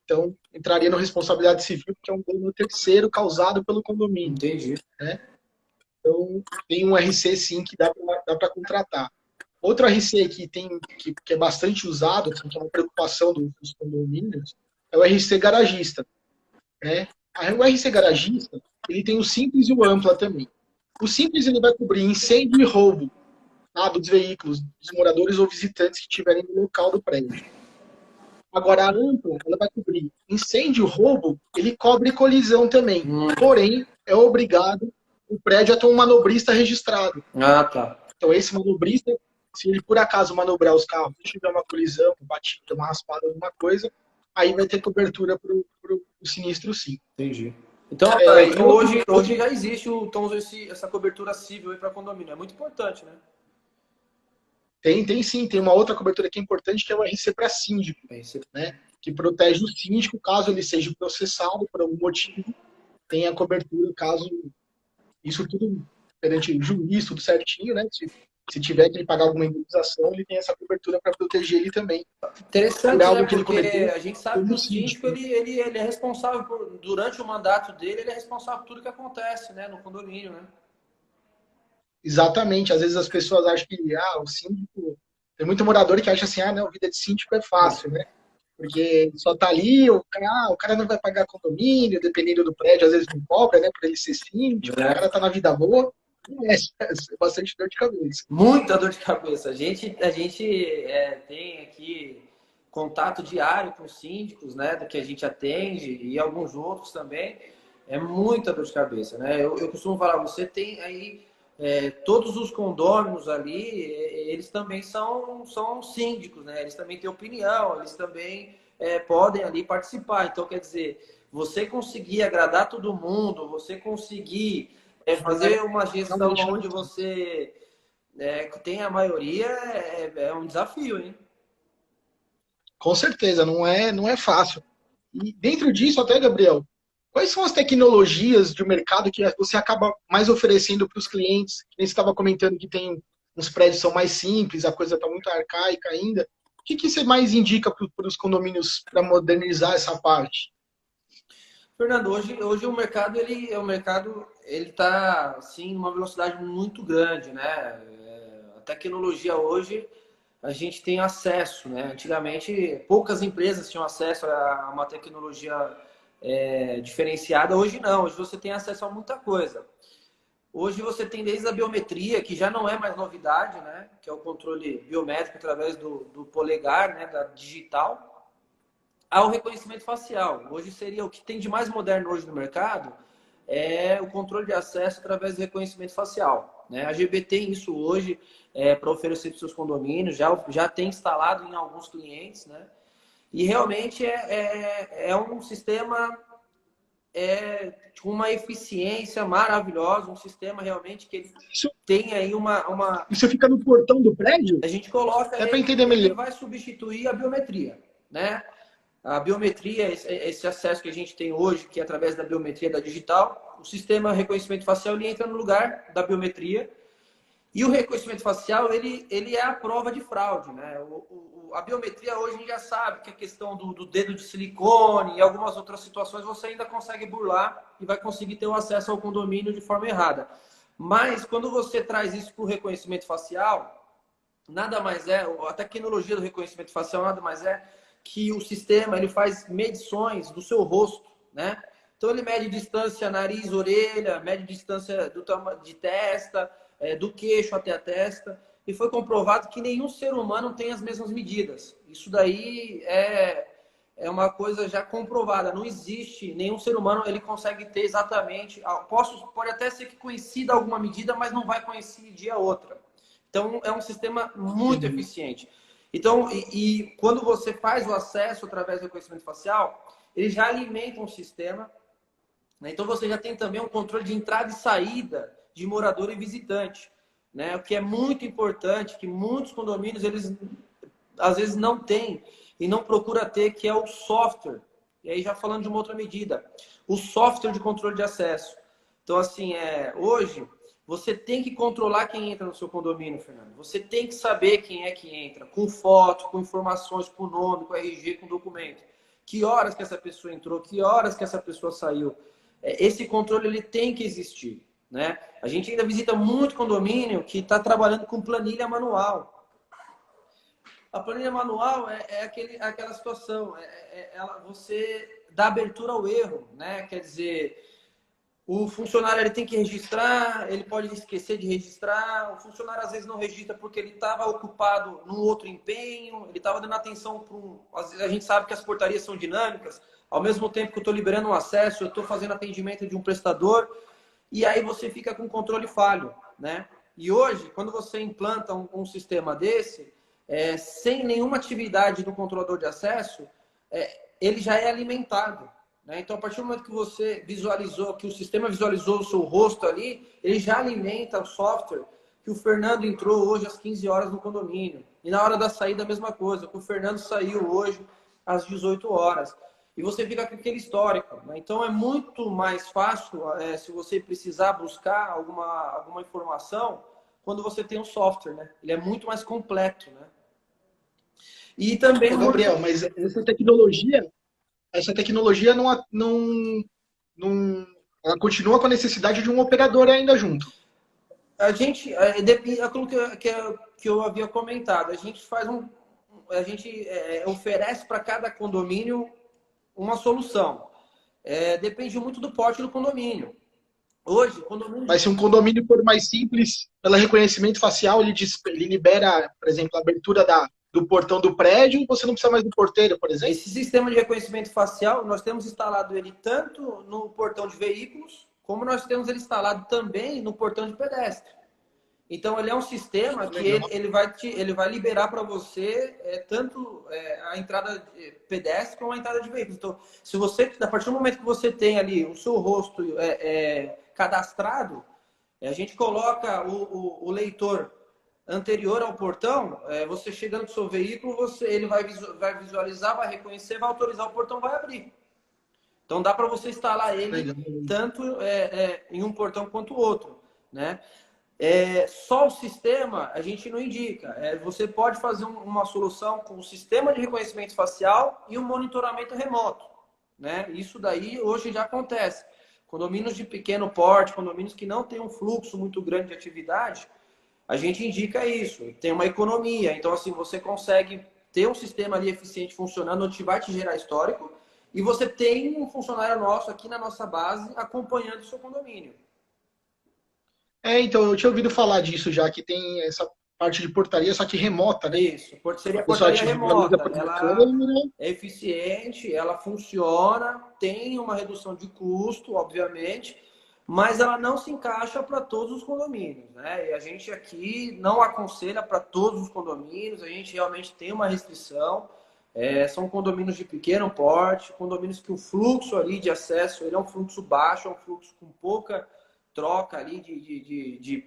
Então, entraria na responsabilidade civil, que é um dano terceiro causado pelo condomínio. Entendi. Né? Então, tem um RC sim que dá para contratar. Outro RC que é bastante usado, assim, que é uma preocupação dos condomínios, é o RC garagista. Né? O RC garagista, ele tem o simples e o ampla também. O simples ele vai cobrir incêndio e roubo, tá, dos veículos, dos moradores ou visitantes que estiverem no local do prédio. Agora, a ampla, ela vai cobrir incêndio, roubo, ele cobre colisão também. Porém, é obrigado o prédio a ter um manobrista registrado. Ah, tá. Então, esse manobrista, se ele por acaso manobrar os carros, se tiver uma colisão, uma batida, uma raspada, alguma coisa, aí vai ter cobertura para o sinistro, sim. Entendi. Então, hoje já existe essa cobertura civil para condomínio. É muito importante, né? Tem sim. Tem uma outra cobertura que é importante, que é o RC para síndico, né? Que protege o síndico caso ele seja processado por algum motivo, tem a cobertura caso isso tudo perante o juiz, tudo certinho, né? Se se tiver que ele pagar alguma indenização, ele tem essa cobertura para proteger ele também por Interessante, né? algo que ele Porque cometeu a gente sabe que como o síndico, síndico, né? ele é responsável por, durante o mandato dele, ele é responsável por tudo que acontece, né, no condomínio, né? Exatamente. Às vezes as pessoas acham que o síndico. Tem muito morador que acha assim, não, vida de síndico é fácil, né? Porque só tá ali, o cara não vai pagar condomínio, dependendo do prédio, às vezes não cobra, né, para ele ser síndico, o cara É. tá na vida boa, é bastante dor de cabeça. Muita dor de cabeça. A gente tem aqui contato diário com síndicos, né, do que a gente atende e alguns outros também. É muita dor de cabeça, né? Eu costumo falar, você tem aí todos os condôminos ali, eles também são síndicos, né? Eles também têm opinião, eles também podem ali participar. Então, quer dizer, você conseguir agradar todo mundo, você conseguir fazer uma gestão Realmente não é onde fácil. você tem a maioria, é um desafio, hein? Com certeza, não é fácil. E dentro disso, até, Gabriel, quais são as tecnologias de mercado que você acaba mais oferecendo para os clientes? Que nem você estava comentando que tem uns prédios que são mais simples, a coisa está muito arcaica ainda. O que você mais indica para os condomínios para modernizar essa parte? Fernando, hoje o mercado ele está assim numa velocidade muito grande, né? A tecnologia hoje a gente tem acesso, né? Antigamente poucas empresas tinham acesso a uma tecnologia diferenciada. Hoje não. Hoje você tem acesso a muita coisa. Hoje você tem desde a biometria, que já não é mais novidade, né? Que é o controle biométrico através do polegar, né? Da digital, ao reconhecimento facial. Hoje seria o que tem de mais moderno hoje no mercado é o controle de acesso através do reconhecimento facial. Né? A GB tem isso hoje para oferecer para os seus condomínios, já tem instalado em alguns clientes, né? E realmente é um sistema com uma eficiência maravilhosa, um sistema realmente que ele Isso, tem aí uma. isso fica no portão do prédio? A gente coloca Até para ele, entender ele melhor. vai substituir a biometria, né? A biometria, esse acesso que a gente tem hoje, que é através da biometria da digital, o sistema de reconhecimento facial ele entra no lugar da biometria e o reconhecimento facial ele é a prova de fraude, né? A biometria hoje a gente já sabe que a questão do dedo de silicone e algumas outras situações você ainda consegue burlar e vai conseguir ter o acesso ao condomínio de forma errada. Mas quando você traz isso para o reconhecimento facial, nada mais é, a tecnologia do reconhecimento facial nada mais é que o sistema ele faz medições do seu rosto, né? Então ele mede distância nariz, orelha, mede distância de testa, do queixo até a testa, e foi comprovado que nenhum ser humano tem as mesmas medidas. Isso daí é uma coisa já comprovada. Não existe nenhum ser humano ele consegue ter exatamente. Pode até ser que coincida alguma medida, mas não vai coincidir a outra. Então, é um sistema muito Entendi. eficiente. Então, quando você faz o acesso através do reconhecimento facial, ele já alimenta um sistema, né? Então, você já tem também um controle de entrada e saída de morador e visitante, né? O que é muito importante, que muitos condomínios, eles às vezes não têm e não procura ter, que é o software. E aí, já falando de uma outra medida, o software de controle de acesso. Então, assim, hoje você tem que controlar quem entra no seu condomínio, Fernando. Você tem que saber quem é que entra, com foto, com informações, com nome, com RG, com documento. Que horas que essa pessoa entrou, que horas que essa pessoa saiu. Esse controle ele tem que existir, né? A gente ainda visita muito condomínio que está trabalhando com planilha manual. A planilha manual aquela situação, você dá abertura ao erro, né? Quer dizer, o funcionário ele tem que registrar, ele pode esquecer de registrar. O funcionário às vezes não registra porque ele estava ocupado num outro empenho, ele estava dando atenção para um. Às vezes a gente sabe que as portarias são dinâmicas. Ao mesmo tempo que eu estou liberando um acesso, eu estou fazendo atendimento de um prestador, e aí você fica com controle falho, né? E hoje, quando você implanta um sistema desse, sem nenhuma atividade do controlador de acesso, ele já é alimentado. Né? Então, a partir do momento que você visualizou, que o sistema visualizou o seu rosto ali, ele já alimenta o software que o Fernando entrou hoje às 15 horas no condomínio. E na hora da saída, a mesma coisa, que o Fernando saiu hoje às 18 horas. E você fica com aquele histórico. Né? Então, é muito mais fácil, se você precisar buscar alguma informação, quando você tem um software, né? Ele é muito mais completo, né? E também... Ô, Gabriel, mas essa tecnologia não, ela continua com a necessidade de um operador ainda junto. A gente, aquilo que eu havia comentado, a gente faz a gente oferece para cada condomínio uma solução. Depende muito do porte do condomínio. Hoje, condomínio... Mas se um condomínio for mais simples, pelo reconhecimento facial, ele libera, por exemplo, a abertura do portão do prédio e você não precisa mais do porteiro, por exemplo? Esse sistema de reconhecimento facial, nós temos instalado ele tanto no portão de veículos, como nós temos ele instalado também no portão de pedestre. Então, ele é um sistema que ele vai liberar para você tanto a entrada de pedestre como a entrada de veículos. Então, se você, a partir do momento que você tem ali o seu rosto cadastrado, a gente coloca o leitor anterior ao portão, você chegando com o seu veículo, ele vai visualizar, vai reconhecer, vai autorizar, o portão vai abrir. Então, dá para você instalar ele tanto em um portão quanto o outro, né? Só o sistema a gente não indica. Você pode fazer uma solução com o sistema de reconhecimento facial e o monitoramento remoto, né? Isso daí hoje já acontece. Condomínios de pequeno porte, condomínios que não têm um fluxo muito grande de atividade, a gente indica isso. Tem uma economia. Então, assim, você consegue ter um sistema ali eficiente funcionando, onde vai te gerar histórico, e você tem um funcionário nosso aqui na nossa base acompanhando o seu condomínio. Então, eu tinha ouvido falar disso já, que tem essa parte de portaria, só que remota, né? Isso, seria A pessoa portaria visualiza remota. por Ela câmera. é eficiente, ela funciona, tem uma redução de custo, obviamente, mas ela não se encaixa para todos os condomínios, né? E a gente aqui não aconselha para todos os condomínios, a gente realmente tem uma restrição. São condomínios de pequeno porte, condomínios que o fluxo ali de acesso ele é um fluxo baixo, é um fluxo com pouca troca ali de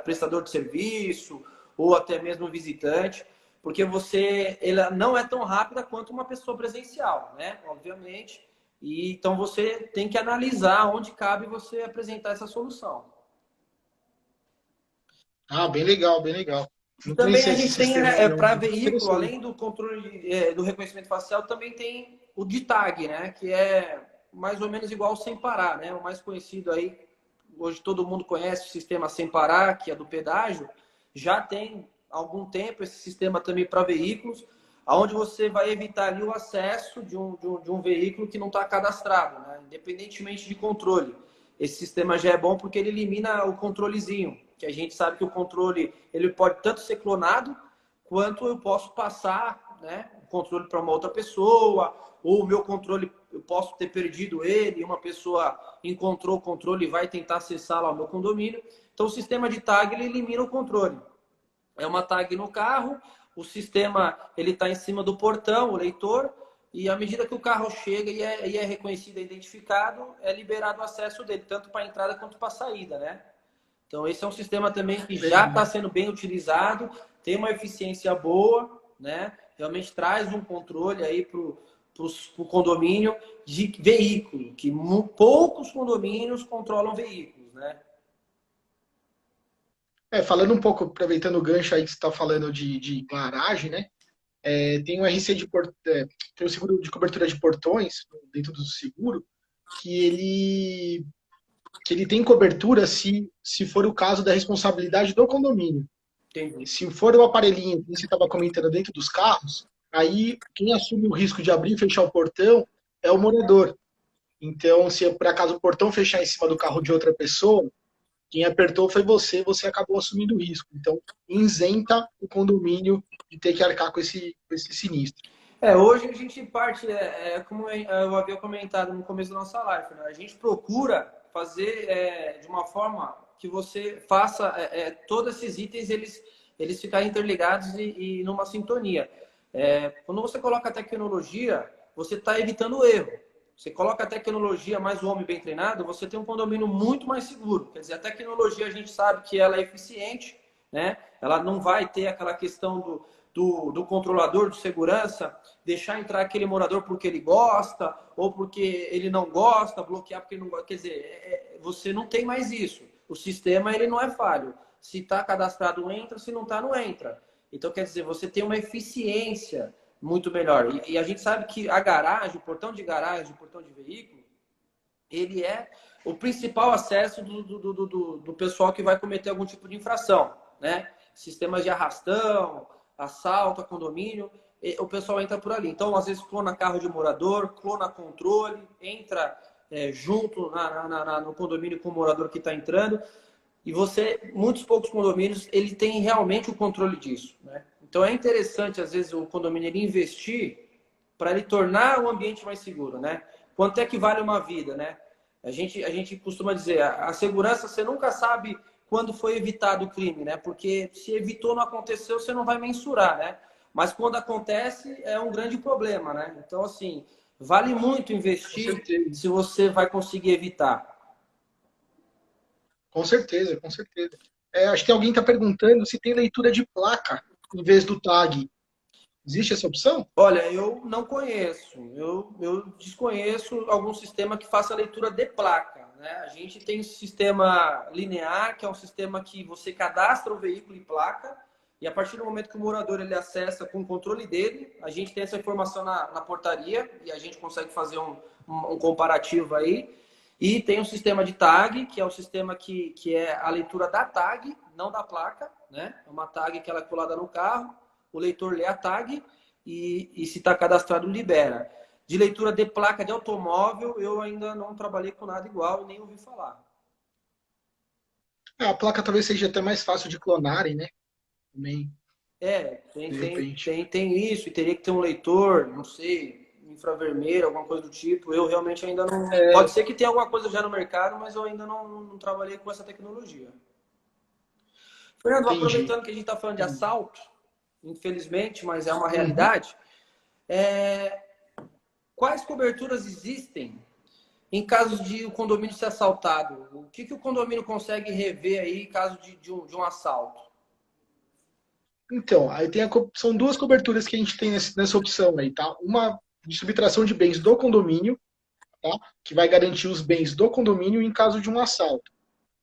prestador de serviço ou até mesmo visitante, porque ela não é tão rápida quanto uma pessoa presencial, né? Obviamente. E então você tem que analisar onde cabe você apresentar essa solução. Ah, bem legal, bem legal. E Não também conhecia a esse gente tem, sistema aí, não. para veículo, Interessante. além do controle do reconhecimento facial, também tem o de tag, né? Que é mais ou menos igual ao Sem Parar, né? O mais conhecido aí, hoje todo mundo conhece o sistema Sem Parar, que é do pedágio. Já tem algum tempo esse sistema também para veículos, onde você vai evitar ali o acesso de um veículo que não está cadastrado, né? Independentemente de controle. Esse sistema já é bom porque ele elimina o controlezinho, que a gente sabe que o controle ele pode tanto ser clonado, quanto eu posso passar, né, o controle para uma outra pessoa, ou o meu controle, eu posso ter perdido ele, e uma pessoa encontrou o controle e vai tentar acessar lá o meu condomínio. Então, o sistema de tag ele elimina o controle. É uma tag no carro, o sistema ele está em cima do portão, o leitor, e à medida que o carro chega e é reconhecido e identificado, é liberado o acesso dele, tanto para a entrada quanto para a saída, né? Então, esse é um sistema também que já está sendo bem utilizado, tem uma eficiência boa, né? Realmente traz um controle aí para o condomínio de veículo, que poucos condomínios controlam veículos, né? Falando um pouco, aproveitando o gancho aí que você está falando de garagem, né? Tem o RC tem o seguro de cobertura de portões dentro do seguro, que ele tem cobertura se for o caso da responsabilidade do condomínio. Entendi. Se for o aparelhinho que você estava comentando dentro dos carros, aí quem assume o risco de abrir e fechar o portão é o morador. Então, se por acaso o portão fechar em cima do carro de outra pessoa, quem apertou foi você acabou assumindo o risco. Então, isenta o condomínio de ter que arcar com esse sinistro. Hoje a gente parte, como eu havia comentado no começo da nossa live, né? A gente procura fazer de uma forma que você faça todos esses itens eles ficarem interligados e numa sintonia. Quando você coloca a tecnologia, você está evitando o erro. Você coloca a tecnologia mais o homem bem treinado, você tem um condomínio muito mais seguro. Quer dizer, a tecnologia a gente sabe que ela é eficiente, né? Ela não vai ter aquela questão do controlador de segurança deixar entrar aquele morador porque ele gosta ou porque ele não gosta, bloquear porque ele não gosta. Quer dizer, você não tem mais isso. O sistema ele não é falho. Se está cadastrado, entra. Se não está, não entra. Então, quer dizer, você tem uma eficiência muito melhor. E a gente sabe que a garagem, o portão de garagem, o portão de veículo, ele é o principal acesso do pessoal que vai cometer algum tipo de infração, né? Sistemas de arrastão, assalto a condomínio, o pessoal entra por ali. Então, às vezes, clona carro de morador, clona controle, entra junto no condomínio com o morador que está entrando. E muitos poucos condomínios, ele tem realmente o controle disso, né? Então, é interessante, às vezes, o condomínio ele investir para ele tornar o ambiente mais seguro, né? Quanto é que vale uma vida, né? A gente costuma dizer, a segurança você nunca sabe quando foi evitado o crime, né? Porque se evitou, não aconteceu, você não vai mensurar, né? Mas quando acontece, é um grande problema, né? Então, assim, vale muito Com investir certeza. se você vai conseguir evitar. Com certeza, com certeza. Acho que alguém está perguntando se tem leitura de placa em vez do tag. Existe essa opção? Olha, eu não conheço. Eu desconheço algum sistema que faça leitura de placa, né? A gente tem um sistema linear, que é um sistema que você cadastra o veículo e placa, e a partir do momento que o morador ele acessa com o controle dele, a gente tem essa informação na portaria e a gente consegue fazer um comparativo aí. E tem um sistema de tag, que é o sistema que é a leitura da tag, não da placa, né? É uma tag que ela é colada no carro, o leitor lê a tag e se está cadastrado, libera. De leitura de placa de automóvel, eu ainda não trabalhei com nada igual e nem ouvi falar. A placa talvez seja até mais fácil de clonarem, né? Também, É, de repente. tem isso, e teria que ter um leitor, não sei, infravermelho, alguma coisa do tipo. Eu realmente ainda não. Pode ser que tenha alguma coisa já no mercado, mas eu ainda não trabalhei com essa tecnologia. Fernando, Entendi. aproveitando que a gente está falando de assalto, infelizmente, mas é uma Uhum. realidade, quais coberturas existem em caso de o condomínio ser assaltado? O que o condomínio consegue rever aí em caso de um assalto? Então, aí tem são duas coberturas que a gente tem nessa opção aí, tá? Uma de subtração de bens do condomínio, tá? Que vai garantir os bens do condomínio em caso de um assalto.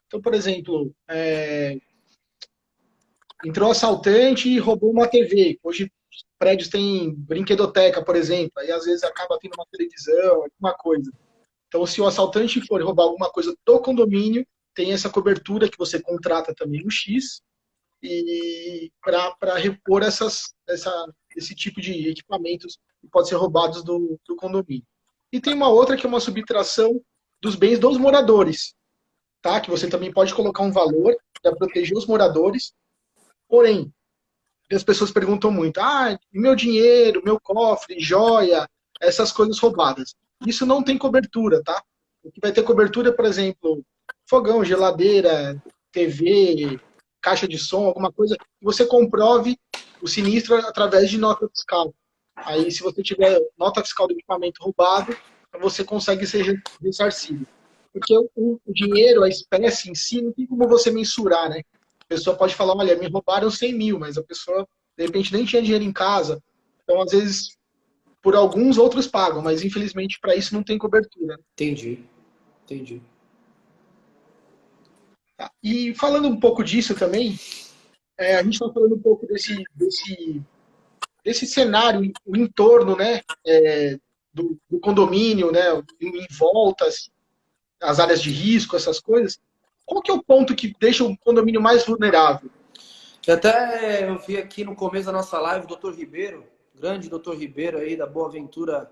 Então, por exemplo, entrou assaltante e roubou uma TV. Hoje prédios têm brinquedoteca, por exemplo, aí às vezes acaba tendo uma televisão, alguma coisa. Então, se o assaltante for roubar alguma coisa do condomínio, tem essa cobertura que você contrata também no X, e para repor esse tipo de equipamentos que podem ser roubados do condomínio. E tem uma outra que é uma subtração dos bens dos moradores, tá? Que você também pode colocar um valor para proteger os moradores. Porém, as pessoas perguntam muito: meu dinheiro, meu cofre, joia, essas coisas roubadas. Isso não tem cobertura, tá? O que vai ter cobertura, por exemplo, fogão, geladeira, TV, caixa de som, alguma coisa que você comprove o sinistro através de nota fiscal. Aí, se você tiver nota fiscal do equipamento roubado, você consegue ser ressarcido. Porque o dinheiro, a espécie em si, não tem como você mensurar, né? A pessoa pode falar: olha, me roubaram 100 mil, mas a pessoa, de repente, nem tinha dinheiro em casa. Então, às vezes, por alguns, outros pagam, mas infelizmente para isso não tem cobertura. Entendi, entendi. Tá? E falando um pouco disso também, a gente está falando um pouco desse cenário, o entorno, né, do condomínio, né, em voltas, as áreas de risco, essas coisas. Qual que é o ponto que deixa o condomínio mais vulnerável? Eu vi aqui no começo da nossa live o Dr. Ribeiro, grande Dr. Ribeiro aí da Boa Ventura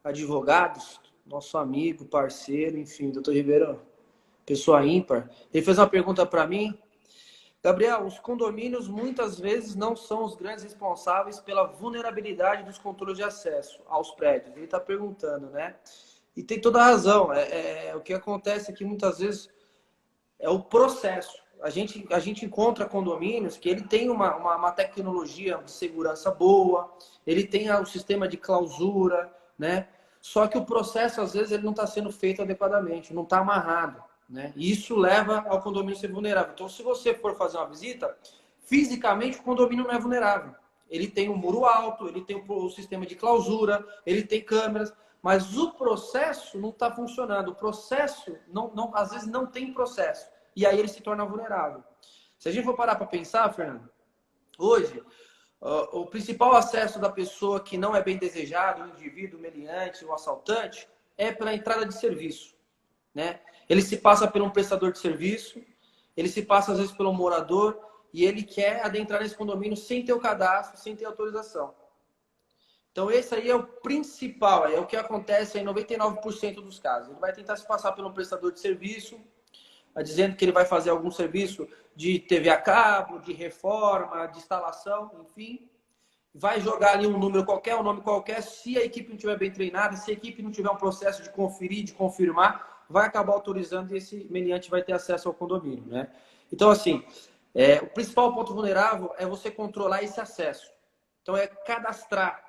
Advogados, nosso amigo, parceiro, enfim, Dr. Ribeiro, pessoa ímpar. Ele fez uma pergunta para mim. Gabriel, os condomínios muitas vezes não são os grandes responsáveis pela vulnerabilidade dos controles de acesso aos prédios. Ele está perguntando, né? E tem toda a razão. O que acontece é que muitas vezes é o processo. A gente encontra condomínios que ele tem uma tecnologia de segurança boa, ele tem o sistema de clausura, né? Só que o processo, às vezes, ele não está sendo feito adequadamente, não está amarrado, né? E isso leva ao condomínio ser vulnerável. Então, se você for fazer uma visita, fisicamente o condomínio não é vulnerável. Ele tem um muro alto, ele tem o sistema de clausura, ele tem câmeras, mas o processo não está funcionando. O processo, às vezes, não tem processo. E aí ele se torna vulnerável. Se a gente for parar para pensar, Fernando, hoje, o principal acesso da pessoa que não é bem desejado, o indivíduo, o meliante, o assaltante, é pela entrada de serviço, né? Ele se passa por um prestador de serviço, ele se passa às vezes pelo morador e ele quer adentrar nesse condomínio sem ter o cadastro, sem ter autorização. Então esse aí é o principal, é o que acontece em 99% dos casos. Ele vai tentar se passar por um prestador de serviço, dizendo que ele vai fazer algum serviço de TV a cabo, de reforma, de instalação, enfim. Vai jogar ali um número qualquer, um nome qualquer. Se a equipe não estiver bem treinada, se a equipe não tiver um processo de conferir, de confirmar, vai acabar autorizando e esse meliante vai ter acesso ao condomínio, né? Então, assim, o principal ponto vulnerável é você controlar esse acesso. Então, é cadastrar.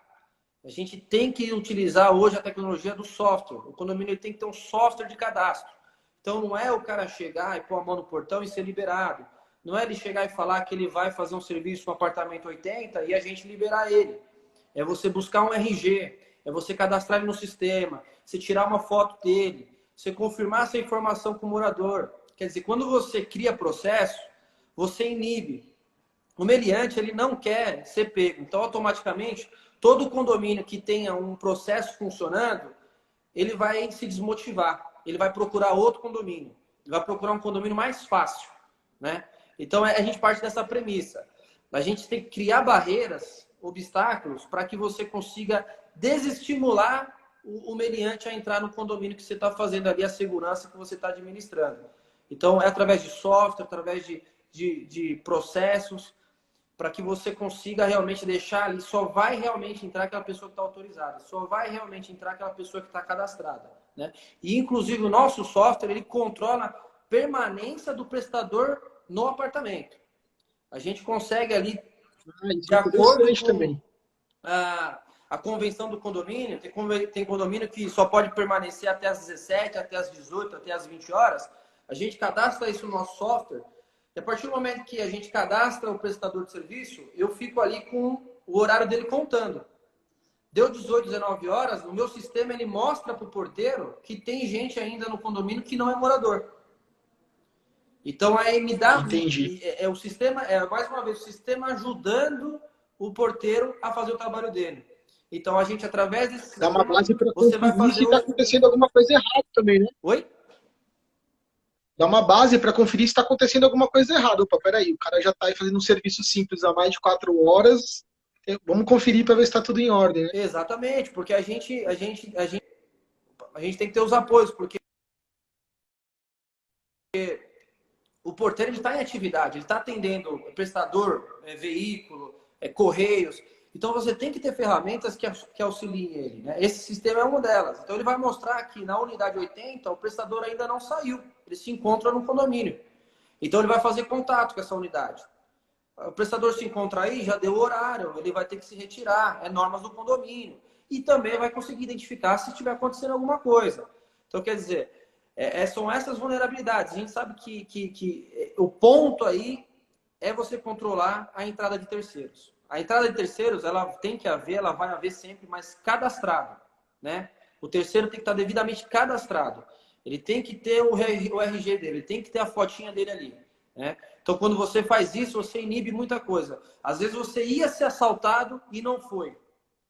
A gente tem que utilizar hoje a tecnologia do software. O condomínio tem que ter um software de cadastro. Então, não é o cara chegar e pôr a mão no portão e ser liberado. Não é ele chegar e falar que ele vai fazer um serviço no apartamento 80 e a gente liberar ele. É você buscar um RG, é você cadastrar ele no sistema, você tirar uma foto dele, você confirmar essa informação com o morador. Quer dizer, quando você cria processo, você inibe. O meliante, ele não quer ser pego. Então, automaticamente, todo condomínio que tenha um processo funcionando, ele vai se desmotivar. Ele vai procurar outro condomínio. Ele vai procurar um condomínio mais fácil, né? Então, a gente parte dessa premissa. A gente tem que criar barreiras, obstáculos, para que você consiga desestimular o meliante a entrar no condomínio que você está fazendo ali, a segurança que você está administrando. Então, é através de software, através de processos, para que você consiga realmente deixar ali, só vai realmente entrar aquela pessoa que está autorizada, só vai realmente entrar aquela pessoa que está cadastrada, né? E, inclusive, o nosso software, ele controla a permanência do prestador no apartamento. A gente consegue ali, Isso de é acordo interessante com também. a convenção do condomínio, tem condomínio que só pode permanecer até as 17, até as 18, até as 20 horas, a gente cadastra isso no nosso software, e a partir do momento que a gente cadastra o prestador de serviço, eu fico ali com o horário dele contando. Deu 18, 19 horas, no meu sistema ele mostra para o porteiro que tem gente ainda no condomínio que não é morador. Então aí me dá Entendi. o sistema, mais uma vez, o sistema ajudando o porteiro a fazer o trabalho dele. Então a gente, através desse Dá uma sistema, base para você vai conferir fazer se está acontecendo alguma coisa errada também, né? Oi? Dá uma base para conferir se está acontecendo alguma coisa errada. Opa, peraí, o cara já está aí fazendo um serviço simples há mais de 4 horas. Vamos conferir para ver se está tudo em ordem, né? Exatamente, porque a gente tem que ter os apoios, porque o porteiro está em atividade, ele está atendendo prestador, veículo, correios. Então você tem que ter ferramentas que auxiliem ele, né? Esse sistema é uma delas. Então ele vai mostrar que na unidade 80 o prestador ainda não saiu, ele se encontra no condomínio. Então ele vai fazer contato com essa unidade. O prestador se encontra aí, já deu o horário, ele vai ter que se retirar, é normas do condomínio. E também vai conseguir identificar se estiver acontecendo alguma coisa. Então, quer dizer, são essas vulnerabilidades. A gente sabe que o ponto aí é você controlar a entrada de terceiros. A entrada de terceiros, ela tem que haver, ela vai haver sempre, mas cadastrado, né? O terceiro tem que estar devidamente cadastrado. Ele tem que ter o RG dele, ele tem que ter a fotinha dele ali, né? Então, quando você faz isso, você inibe muita coisa. Às vezes você ia ser assaltado e não foi,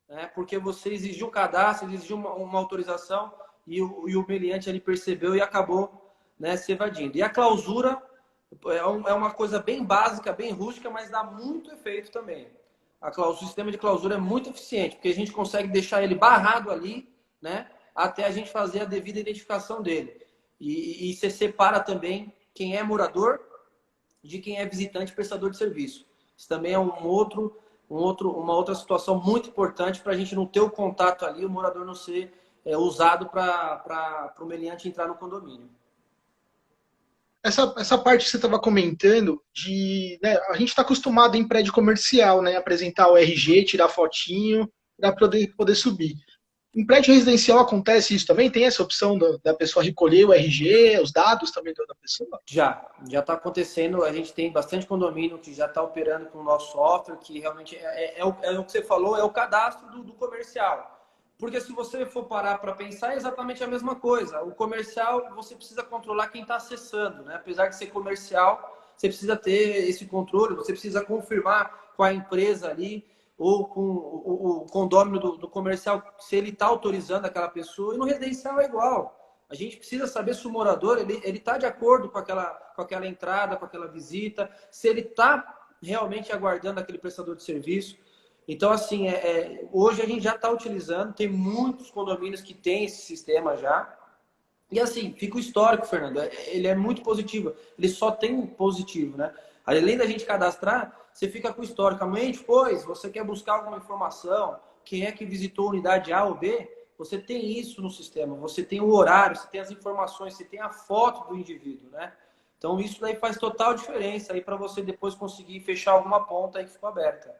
né? Porque você exigiu um cadastro, exigiu uma autorização e o meliante ali percebeu e acabou, né, se evadindo. E a clausura é uma coisa bem básica, bem rústica, mas dá muito efeito também. O sistema de clausura é muito eficiente, porque a gente consegue deixar ele barrado ali, né, até a gente fazer a devida identificação dele. E você separa também quem é morador de quem é visitante e prestador de serviço. Isso também é uma outra situação muito importante para a gente não ter o contato ali, o morador não ser usado para o meliante entrar no condomínio. Essa parte que você estava comentando, né, a gente está acostumado em prédio comercial, né, apresentar o RG, tirar fotinho, para poder subir. Em prédio residencial acontece isso também? Tem essa opção da pessoa recolher o RG, os dados também da pessoa? Já está acontecendo. A gente tem bastante condomínio que já está operando com o nosso software, que realmente é o que você falou, é o cadastro do comercial. Porque se você for parar para pensar, é exatamente a mesma coisa. O comercial, você precisa controlar quem está acessando, né? Apesar de ser comercial, você precisa ter esse controle, você precisa confirmar com a empresa ali ou com o condômino do comercial se ele está autorizando aquela pessoa. E no residencial é igual. A gente precisa saber se o morador ele está de acordo com aquela entrada, com aquela visita, se ele está realmente aguardando aquele prestador de serviço. Então, assim, hoje a gente já está utilizando, tem muitos condomínios que têm esse sistema já. E assim, fica o histórico, Fernando. Ele é muito positivo. Ele só tem um positivo, né? Além da gente cadastrar, você fica com o histórico. Amanhã depois, você quer buscar alguma informação, quem é que visitou a unidade A ou B, você tem isso no sistema. Você tem o horário, você tem as informações, você tem a foto do indivíduo, né? Então, isso daí faz total diferença aí para você depois conseguir fechar alguma ponta aí que ficou aberta.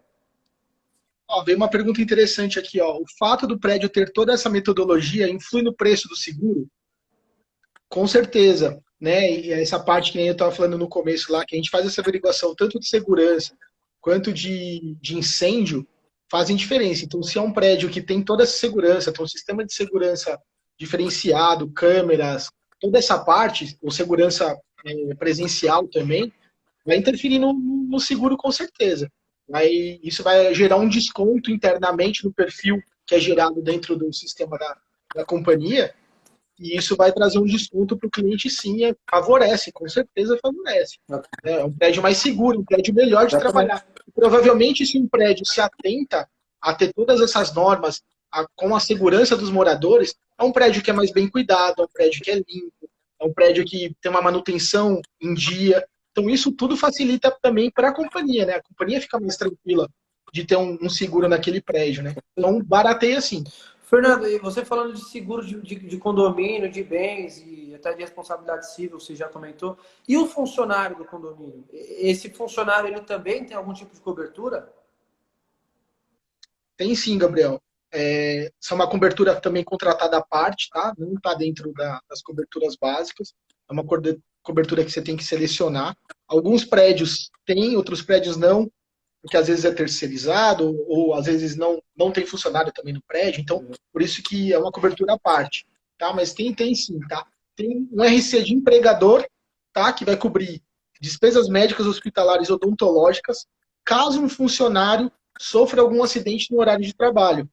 Ó, veio uma pergunta interessante aqui, ó. O fato do prédio ter toda essa metodologia influi no preço do seguro? Com certeza, né? E essa parte que eu estava falando no começo lá, que a gente faz essa averiguação tanto de segurança quanto de incêndio, fazem diferença. Então, se é um prédio que tem toda essa segurança, tem um sistema de segurança diferenciado, câmeras, toda essa parte, ou segurança presencial também, vai interferir no seguro com certeza. Isso vai gerar um desconto internamente no perfil que é gerado dentro do sistema da companhia, e isso vai trazer um desconto para o cliente, sim, favorece, com certeza favorece. É um prédio mais seguro, um prédio melhor de trabalhar. E, provavelmente, se um prédio se atenta a ter todas essas normas com a segurança dos moradores, é um prédio que é mais bem cuidado, é um prédio que é limpo, é um prédio que tem uma manutenção em dia. Então, isso tudo facilita também para a companhia, né? A companhia fica mais tranquila de ter um seguro naquele prédio, né? Então, barateia sim. Fernando, e você falando de seguro de condomínio, de bens e até de responsabilidade civil, você já comentou. E o funcionário do condomínio? Esse funcionário, ele também tem algum tipo de cobertura? Tem sim, Gabriel. Isso é uma cobertura também contratada à parte, tá? Não está dentro das coberturas básicas. É uma cobertura que você tem que selecionar. Alguns prédios têm, outros prédios não, porque às vezes é terceirizado ou às vezes não tem funcionário também no prédio. Então, por isso que é uma cobertura à parte, tá? Mas tem sim, tá? Tem um RC de empregador, tá? Que vai cobrir despesas médicas, hospitalares, odontológicas, caso um funcionário sofra algum acidente no horário de trabalho.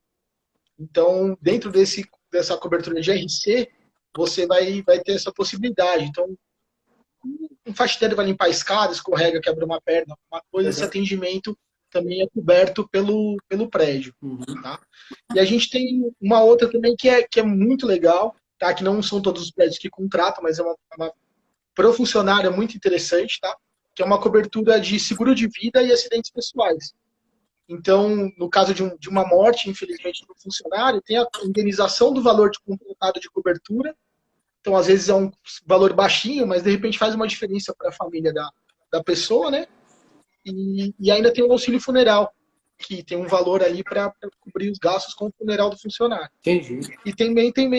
Então, dentro dessa cobertura de RC, você vai ter essa possibilidade. Então, um faxineiro vai limpar a escada, escorrega, quebra uma perna, uma coisa, esse atendimento também é coberto pelo prédio. Tá? E a gente tem uma outra também que é muito legal, tá? Que não são todos os prédios que contratam, mas é para o funcionário é muito interessante, tá? Que é uma cobertura de seguro de vida e acidentes pessoais. Então, no caso de uma morte, infelizmente, do funcionário, tem a indenização do valor contratado de cobertura. Então, às vezes é um valor baixinho, mas de repente faz uma diferença para a família da pessoa, né? E ainda tem o auxílio funeral, que tem um valor ali para cobrir os gastos com o funeral do funcionário. Entendi. E também tem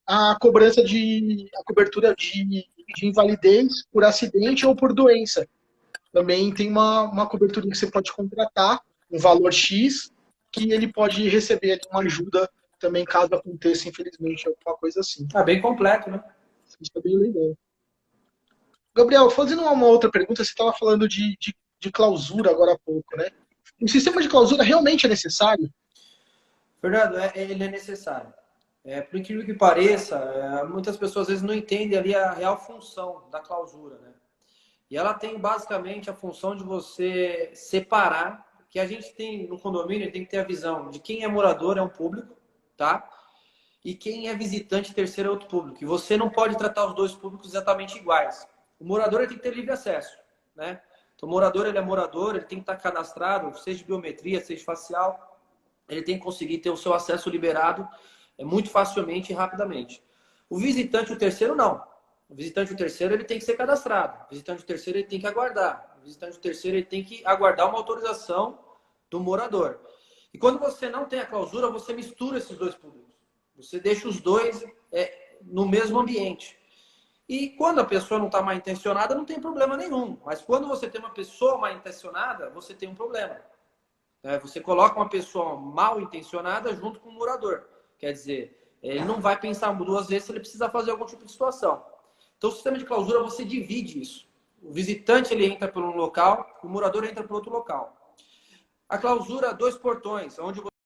a cobrança a cobertura de invalidez por acidente ou por doença. Também tem uma cobertura que você pode contratar, um valor X, que ele pode receber uma ajuda também caso aconteça, infelizmente, alguma coisa assim. Ah, bem completo, né? Isso é bem legal. Gabriel, fazendo uma outra pergunta, você estava falando de clausura agora há pouco, né? O sistema de clausura realmente é necessário? Fernando, ele é necessário. Por incrível que pareça, muitas pessoas às vezes não entendem ali a real função da clausura, né? E ela tem basicamente a função de você separar, que a gente tem no condomínio, tem que ter a visão de quem é morador é um público, tá? E quem é visitante terceiro é outro público. E você não pode tratar os dois públicos exatamente iguais. O morador ele tem que ter livre acesso, né? Então, o morador, ele é morador, ele tem que estar cadastrado, seja de biometria, seja facial, ele tem que conseguir ter o seu acesso liberado muito facilmente e rapidamente. O visitante, o terceiro, não. O visitante, o terceiro, ele tem que ser cadastrado. O visitante, o terceiro, ele tem que aguardar. O visitante, o terceiro, ele tem que aguardar uma autorização do morador. E quando você não tem a clausura, você mistura esses dois públicos. Você deixa os dois no mesmo ambiente. E quando a pessoa não está mal intencionada, não tem problema nenhum. Mas quando você tem uma pessoa mal intencionada, você tem um problema. Você coloca uma pessoa mal intencionada junto com o morador. Quer dizer, ele não vai pensar duas vezes se ele precisa fazer algum tipo de situação. Então, o sistema de clausura, você divide isso. O visitante ele entra por um local, o morador entra por outro local. A clausura, 2 portões, onde